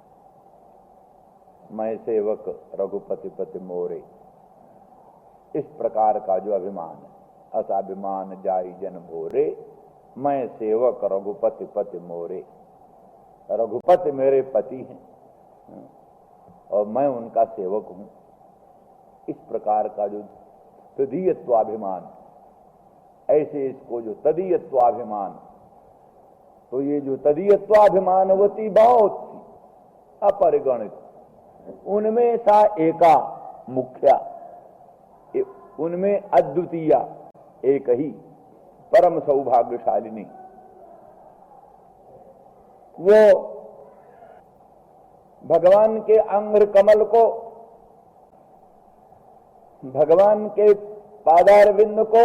मैं सेवक रघुपति पति मोरे, इस प्रकार का जो अभिमान है, असाभिमान जाई जन भोरे, मैं सेवक रघुपति पति मोरे, रघुपति मेरे पति हैं और मैं उनका सेवक हूं, इस प्रकार का जो तदीयत्वाभिमान, ऐसे इसको जो तदीयत्वाभिमान, तो ये जो तदीयत्वाभिमानवती बहुत थी, अपरिगणित, उनमें सा एका मुख्या, उनमें अद्वितीया एक ही परम सौभाग्यशालिनी, वो भगवान के अंग्र कमल को, भगवान के पादारविंद को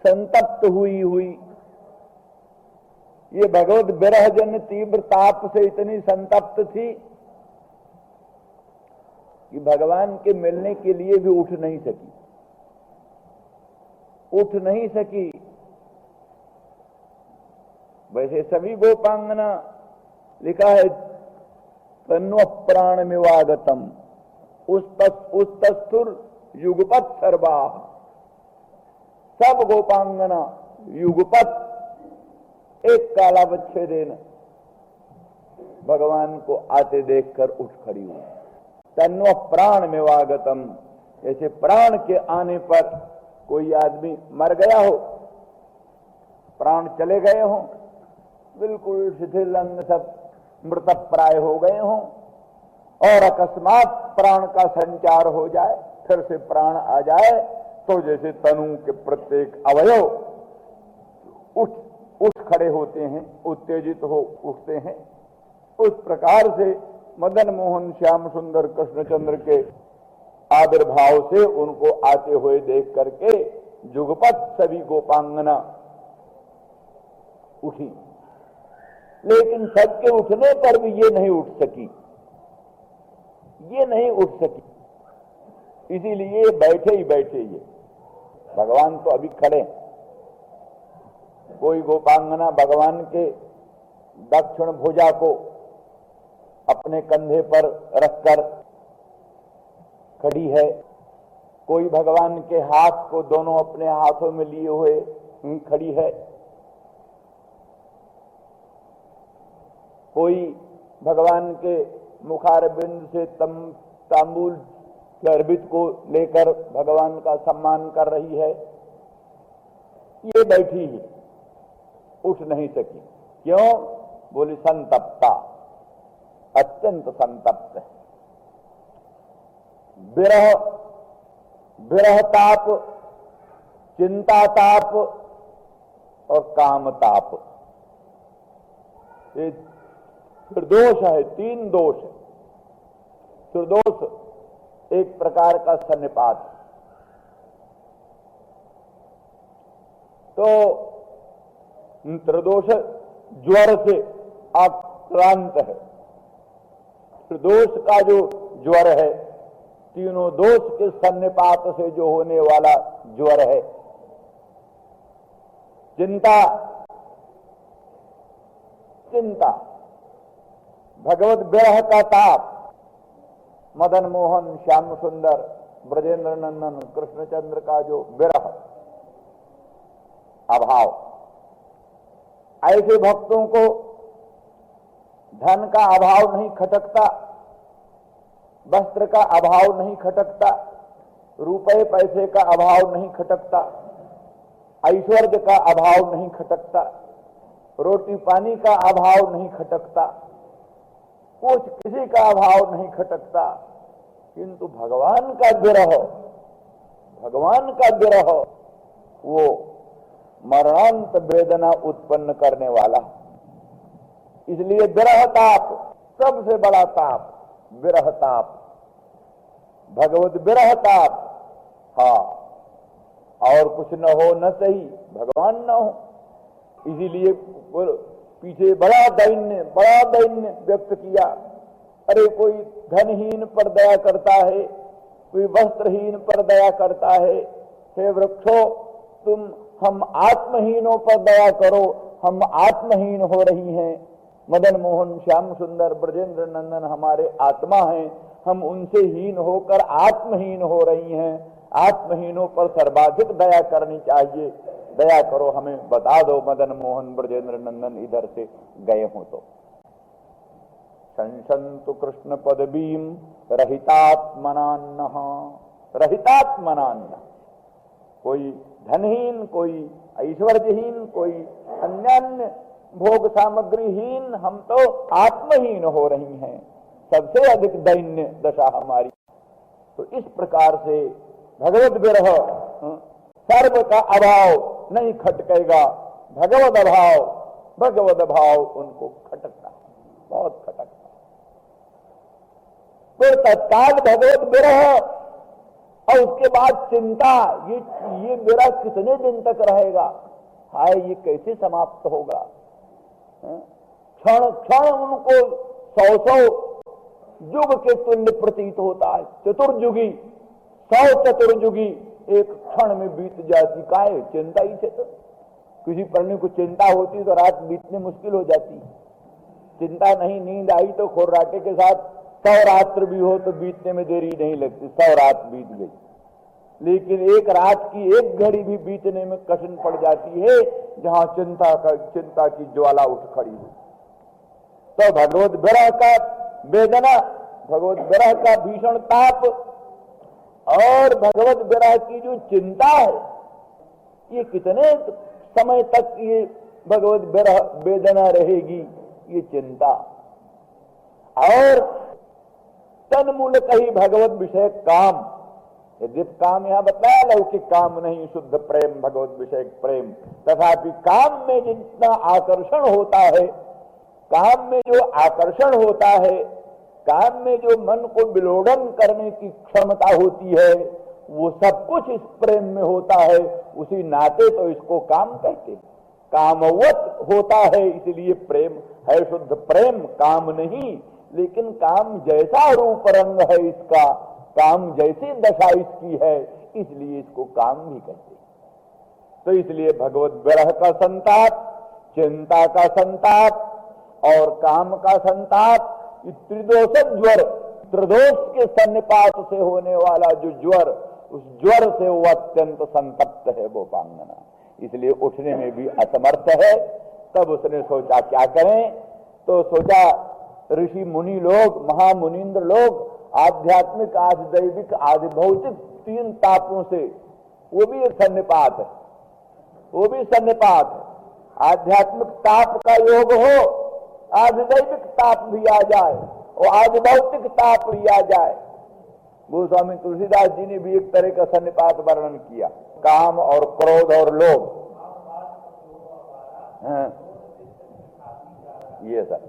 संतप्त हुई हुई, ये भगवत विरह जन तीव्र ताप से इतनी संतप्त थी कि भगवान के मिलने के लिए भी उठ नहीं सकी, उठ नहीं सकी। वैसे सभी गोपांगना लिखा है तन्व प्राण मिवागतम उस तस्तुर युगपत सर्वा, सब गोपांगना युगपत एक कालावच्छेदेन भगवान को आते देखकर उठ खड़ी हुई। तन्व प्राण मिवागतम, जैसे प्राण के आने पर कोई आदमी मर गया हो, प्राण चले गए हों, बिल्कुल शिथिल अंग सब मृत प्राय हो गए हों, और अकस्मात प्राण का संचार हो जाए, फिर से प्राण आ जाए, तो जैसे तनु के प्रत्येक अवयव उठ खड़े होते हैं, उत्तेजित हो उठते हैं, उस प्रकार से मदन मोहन श्याम सुंदर कृष्णचंद्र के आविर्भाव से उनको आते हुए देख करके जुगपत सभी गोपांगना उठी। लेकिन सबके उठने पर भी ये नहीं उठ सकी, ये नहीं उठ सकी, इसीलिए बैठे ही बैठे, ये भगवान तो अभी खड़े। कोई गोपांगना भगवान के दक्षिण भुजा को अपने कंधे पर रखकर खड़ी है, कोई भगवान के हाथ को दोनों अपने हाथों में लिए हुए खड़ी है, कोई भगवान के मुखारबिंद से तांबूल अर्पित को लेकर भगवान का सम्मान कर रही है। ये बैठी ही उठ नहीं सकी। क्यों? बोली संतप्ता, अत्यंत संतप्त है। विरह ताप, चिंता ताप और काम ताप, ये त्रिदोष है, तीन दोष है। त्रिदोष एक प्रकार का सन्निपात, तो त्रिदोष ज्वर से आक्रांत है। त्रिदोष का जो ज्वर है, तीनों दोष के सन्निपात से जो होने वाला ज्वर है। चिंता, चिंता, भगवत विरह का ताप, मदन मोहन श्याम सुंदर ब्रजेंद्र नंदन कृष्णचंद्र का जो विरह अभाव, ऐसे भक्तों को धन का अभाव नहीं खटकता, वस्त्र का अभाव नहीं खटकता, रुपए पैसे का अभाव नहीं खटकता, ऐश्वर्य का अभाव नहीं खटकता, रोटी पानी का अभाव नहीं खटकता, कुछ किसी का अभाव नहीं खटकता। किंतु भगवान का विरह, भगवान का विरह वो मरणांत वेदना उत्पन्न करने वाला। इसलिए विरह ताप, सबसे बड़ा ताप विरह ताप, भगवत विरह ताप। हाँ, और कुछ न हो न सही, भगवान न हो, इसीलिए पीछे बड़ा दैन्य व्यक्त किया। अरे कोई धनहीन पर दया करता है, कोई वस्त्रहीन पर दया करता है। हे वृक्षों, तुम हम आत्महीनों पर दया करो, हम आत्महीन हो रही हैं। मदन मोहन, श्याम सुंदर, ब्रजेंद्र नंदन हमारे आत्मा हैं, हम उनसे हीन होकर आत्महीन हो रही हैं। आत्महीनों पर सर्वाधिक दया करनी चाहिए। दया करो, हमें बता दो मदन मोहन ब्रजेंद्र नंदन इधर से गए हो तो। संसंतु कृष्ण पदवीम रहितात्मनान्नः, रहितात्मनान्न, कोई धनहीन, कोई ऐश्वर्यहीन, कोई अन्य भोग सामग्रीहीन, हम तो आत्महीन हो रही हैं। सबसे अधिक दैन्य दशा हमारी। तो इस प्रकार से भगवत विरह, सर्व का अभाव नहीं खटकेगा, भगवत अभाव उनको खटकता है, बहुत खटकता है। तो तत्काल भगवत विरह और उसके बाद चिंता, ये विरह कितने दिन तक रहेगा? हाय, ये कैसे समाप्त होगा? क्षण क्षण उनको 100 युग के तुल्य प्रतीत होता है। चतुर्युगी, 100 चतुर्युगी एक क्षण में बीत जाती। काहे? चिंता ही से। तो किसी प्राणी को चिंता होती तो रात बीतने मुश्किल हो जाती। चिंता नहीं, नींद आई तो खुर्राटे के साथ 100 रात्र भी हो तो बीतने में देरी नहीं लगती, 100 रात बीत गई। लेकिन एक रात की एक घड़ी भी बीतने में कठिन पड़ जाती है, जहां चिंता की ज्वाला उठ खड़ी हो। तो भगवत विरह का वेदना, भगवत विरह का भीषण ताप और भगवत विरह की जो चिंता है, ये कितने समय तक ये भगवत विरह वेदना रहेगी, ये चिंता। और तन्मूल कही भगवत विषय काम, यदि काम यहां बताया लौकिक काम नहीं, शुद्ध प्रेम, भगवत विषय प्रेम। तथापि काम में जितना आकर्षण होता है, काम में जो आकर्षण होता है, काम में जो मन को विलोडन करने की क्षमता होती है, वो सब कुछ इस प्रेम में होता है। उसी नाते तो इसको काम कहते हैं। कामवत होता है, इसलिए प्रेम है शुद्ध प्रेम, काम नहीं। लेकिन काम जैसा रूप रंग है इसका, काम जैसी दशा इसकी है, इसलिए इसको काम भी कहते हैं। तो इसलिए भगवत विरह का संताप, चिंता का संताप और काम का संताप, त्रिदोष ज्वर, त्रिदोष के सन्निपात से होने वाला जो ज्वर, उस ज्वर से वो अत्यंत संतप्त है वो पांगना। इसलिए उठने में भी असमर्थ है। तब उसने सोचा क्या करें? तो सोचा ऋषि मुनि लोग, महामुनीन्द्र लोग आध्यात्मिक, आदि दैविक, आदि भौतिक 3 तापों से, वो भी एक सन्निपात है, वो भी सन्निपात है। आध्यात्मिक ताप का योग हो, आधिदैविक ताप भी आ जाए और आधिभौतिक ताप भी आ जाए। गोस्वामी तुलसीदास जी ने भी एक तरह का सन्निपात वर्णन किया, काम और क्रोध और लोभ। ये सब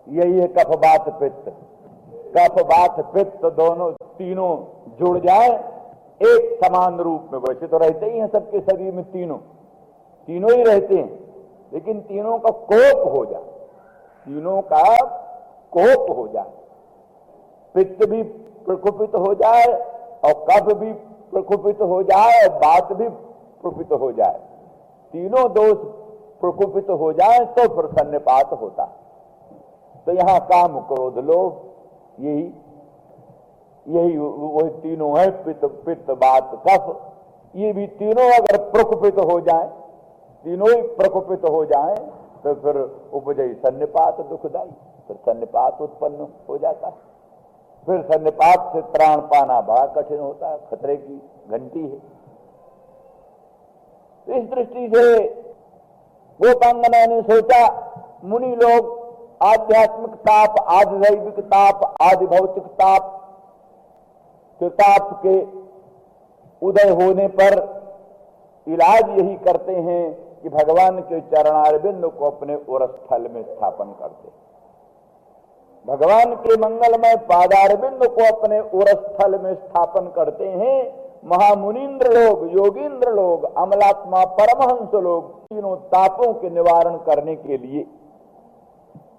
यही है कफ वात पित्त। कफ वात पित्त दोनों तीनों जुड़ जाए एक समान रूप में। वैसे तो रहते ही हैं सबके शरीर में, तीनों ही रहते हैं, लेकिन तीनों का कोप हो जाए, तीनों का कोप हो जाए। पित्त भी प्रकुपित हो जाए और कफ भी प्रकुपित हो जाए और वात भी प्रकुपित हो जाए। तीनों दोष प्रकुपित हो जाए तो फिर सन्निपात होता। तो यहां काम क्रोध लोभ यही वही तीनों है, पित्त वात कफ। ये भी तीनों अगर प्रकुपित हो जाए, तीनों ही प्रकुपित हो जाए तो फिर उपजई सन्निपात दुखदाई, फिर सन्निपात उत्पन्न हो जाता है। फिर सन्निपात से त्राण पाना बड़ा कठिन होता है, खतरे की घंटी है। इस दृष्टि से गोपांगना ने सोचा, मुनि लोग आध्यात्मिक ताप, आधिदैविक ताप, आदि भौतिक ताप के ताप के उदय होने पर इलाज यही करते हैं कि भगवान के चरणारविंद को अपने उरस्थल में स्थापन करते, भगवान के मंगलमय पादारविंद को अपने उरस्थल में स्थापन करते हैं महामुनीन्द्र लोग, योगींद्र लोग, अमलात्मा परमहंस लोग, तीनों तापों के निवारण करने के लिए।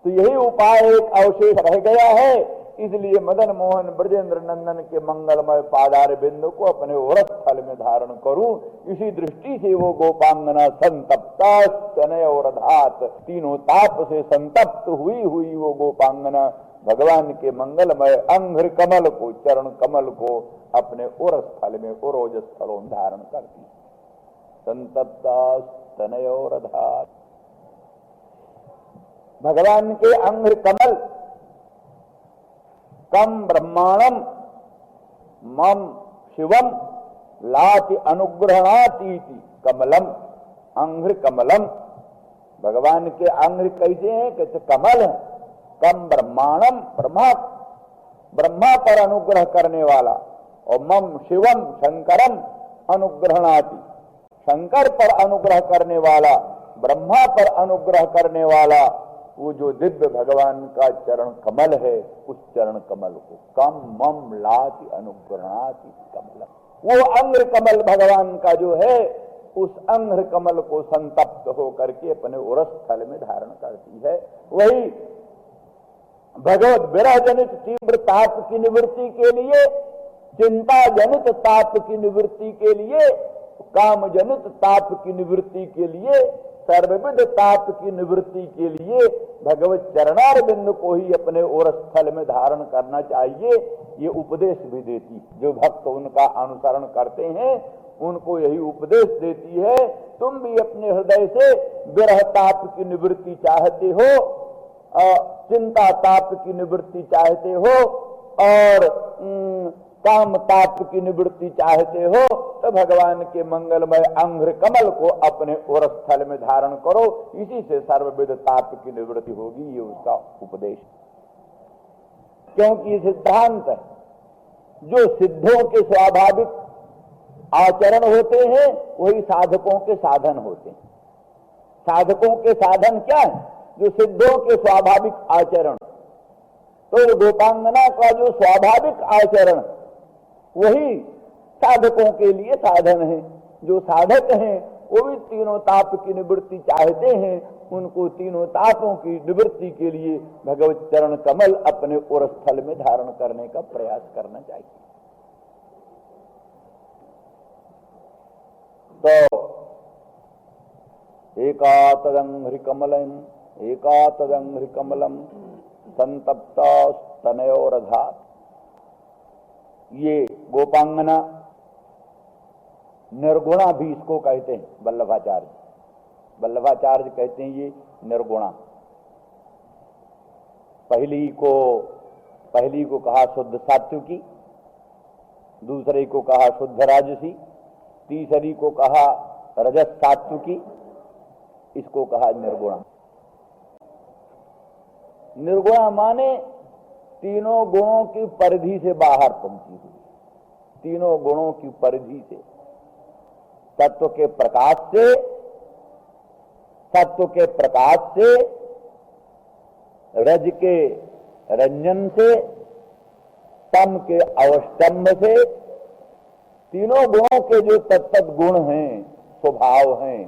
तो यही उपाय एक अवशेष रह गया है। इसलिए मदन मोहन ब्रजेंद्र नंदन के मंगलमय पादार बिंदु को अपने व्रत स्थल में धारण करूं। इसी दृष्टि से वो गोपांगना संतप्ता तनय और धात, तीनों ताप से संतप्त हुई हुई वो गोपांगना भगवान के मंगलमय अंघ्र कमल को, चरण कमल को अपने उर स्थल में, उरोज स्थलों धारण करती। संतप्ता तनय और धात, भगवान के अंघ्र कमल कम ब्रह्मांडम मम शिवम लाति अनुग्रहणाती कमलम, अंघ्र कमलम। भगवान के अंघ्र कैसे हैं? कहते कमल है। कम ब्रह्मांडम, ब्रह्मा पर अनुग्रह करने वाला, और मम शिवम शंकरम अनुग्रहणाति, शंकर पर अनुग्रह करने वाला, ब्रह्मा पर अनुग्रह करने वाला वो जो दिव्य भगवान का चरण कमल है, उस चरण कमल को कम मम लाति अनुग्रहणाति कमलम, वो अंग्र कमल भगवान का जो है, उस अंग्र कमल को संतप्त होकर के अपने उरस स्थल में धारण करती है। वही भगवत विरह जनित तीव्र ताप की निवृत्ति के लिए, चिंता जनित ताप की निवृत्ति के लिए, काम जनित ताप की निवृत्ति के लिए, सर्वविध ताप की निवृत्ति के लिए भगवत चरणार बिंदु को ही अपने और स्थल में धारण करना चाहिए। ये उपदेश भी देती, जो भक्त उनका अनुसरण करते हैं उनको यही उपदेश देती है। तुम भी अपने हृदय से विरह ताप की निवृत्ति चाहते हो, चिंता ताप की निवृत्ति चाहते हो, और काम ताप की निवृत्ति चाहते हो, तो भगवान के मंगलमय अंघ्र कमल को अपने उर स्थल में धारण करो। इसी से सर्वविध ताप की निवृत्ति होगी, ये उसका उपदेश। क्योंकि ये सिद्धांत है, जो सिद्धों के स्वाभाविक आचरण होते हैं वही साधकों के साधन होते हैं। साधकों के साधन क्या है? जो सिद्धों के स्वाभाविक आचरण। तो गोपांगना का जो स्वाभाविक आचरण वही साधकों के लिए साधन है। जो साधक हैं वो भी तीनों ताप की निवृत्ति चाहते हैं, उनको तीनों तापों की निवृत्ति के लिए भगवत चरण कमल अपने उर स्थल में धारण करने का प्रयास करना चाहिए। तो एकातदंघ्रि कमलम संतप्ता स्तनयोरधात्, ये गोपांगना निर्गुणा भी इसको कहते हैं। वल्लभाचार्य कहते हैं ये निर्गुणा। पहली को कहा शुद्ध सात्विकी, दूसरे को कहा शुद्ध राजसी, तीसरी को कहा रजस सात्विकी, इसको कहा निर्गुणा। निर्गुणा माने तीनों गुणों की परिधि से बाहर पहुंची हुई, तीनों गुणों की परिधि से, तत्व के प्रकाश से, रज के रंजन से, तम के अवष्टम्भ से, तीनों गुणों के जो तत्त गुण हैं, स्वभाव हैं,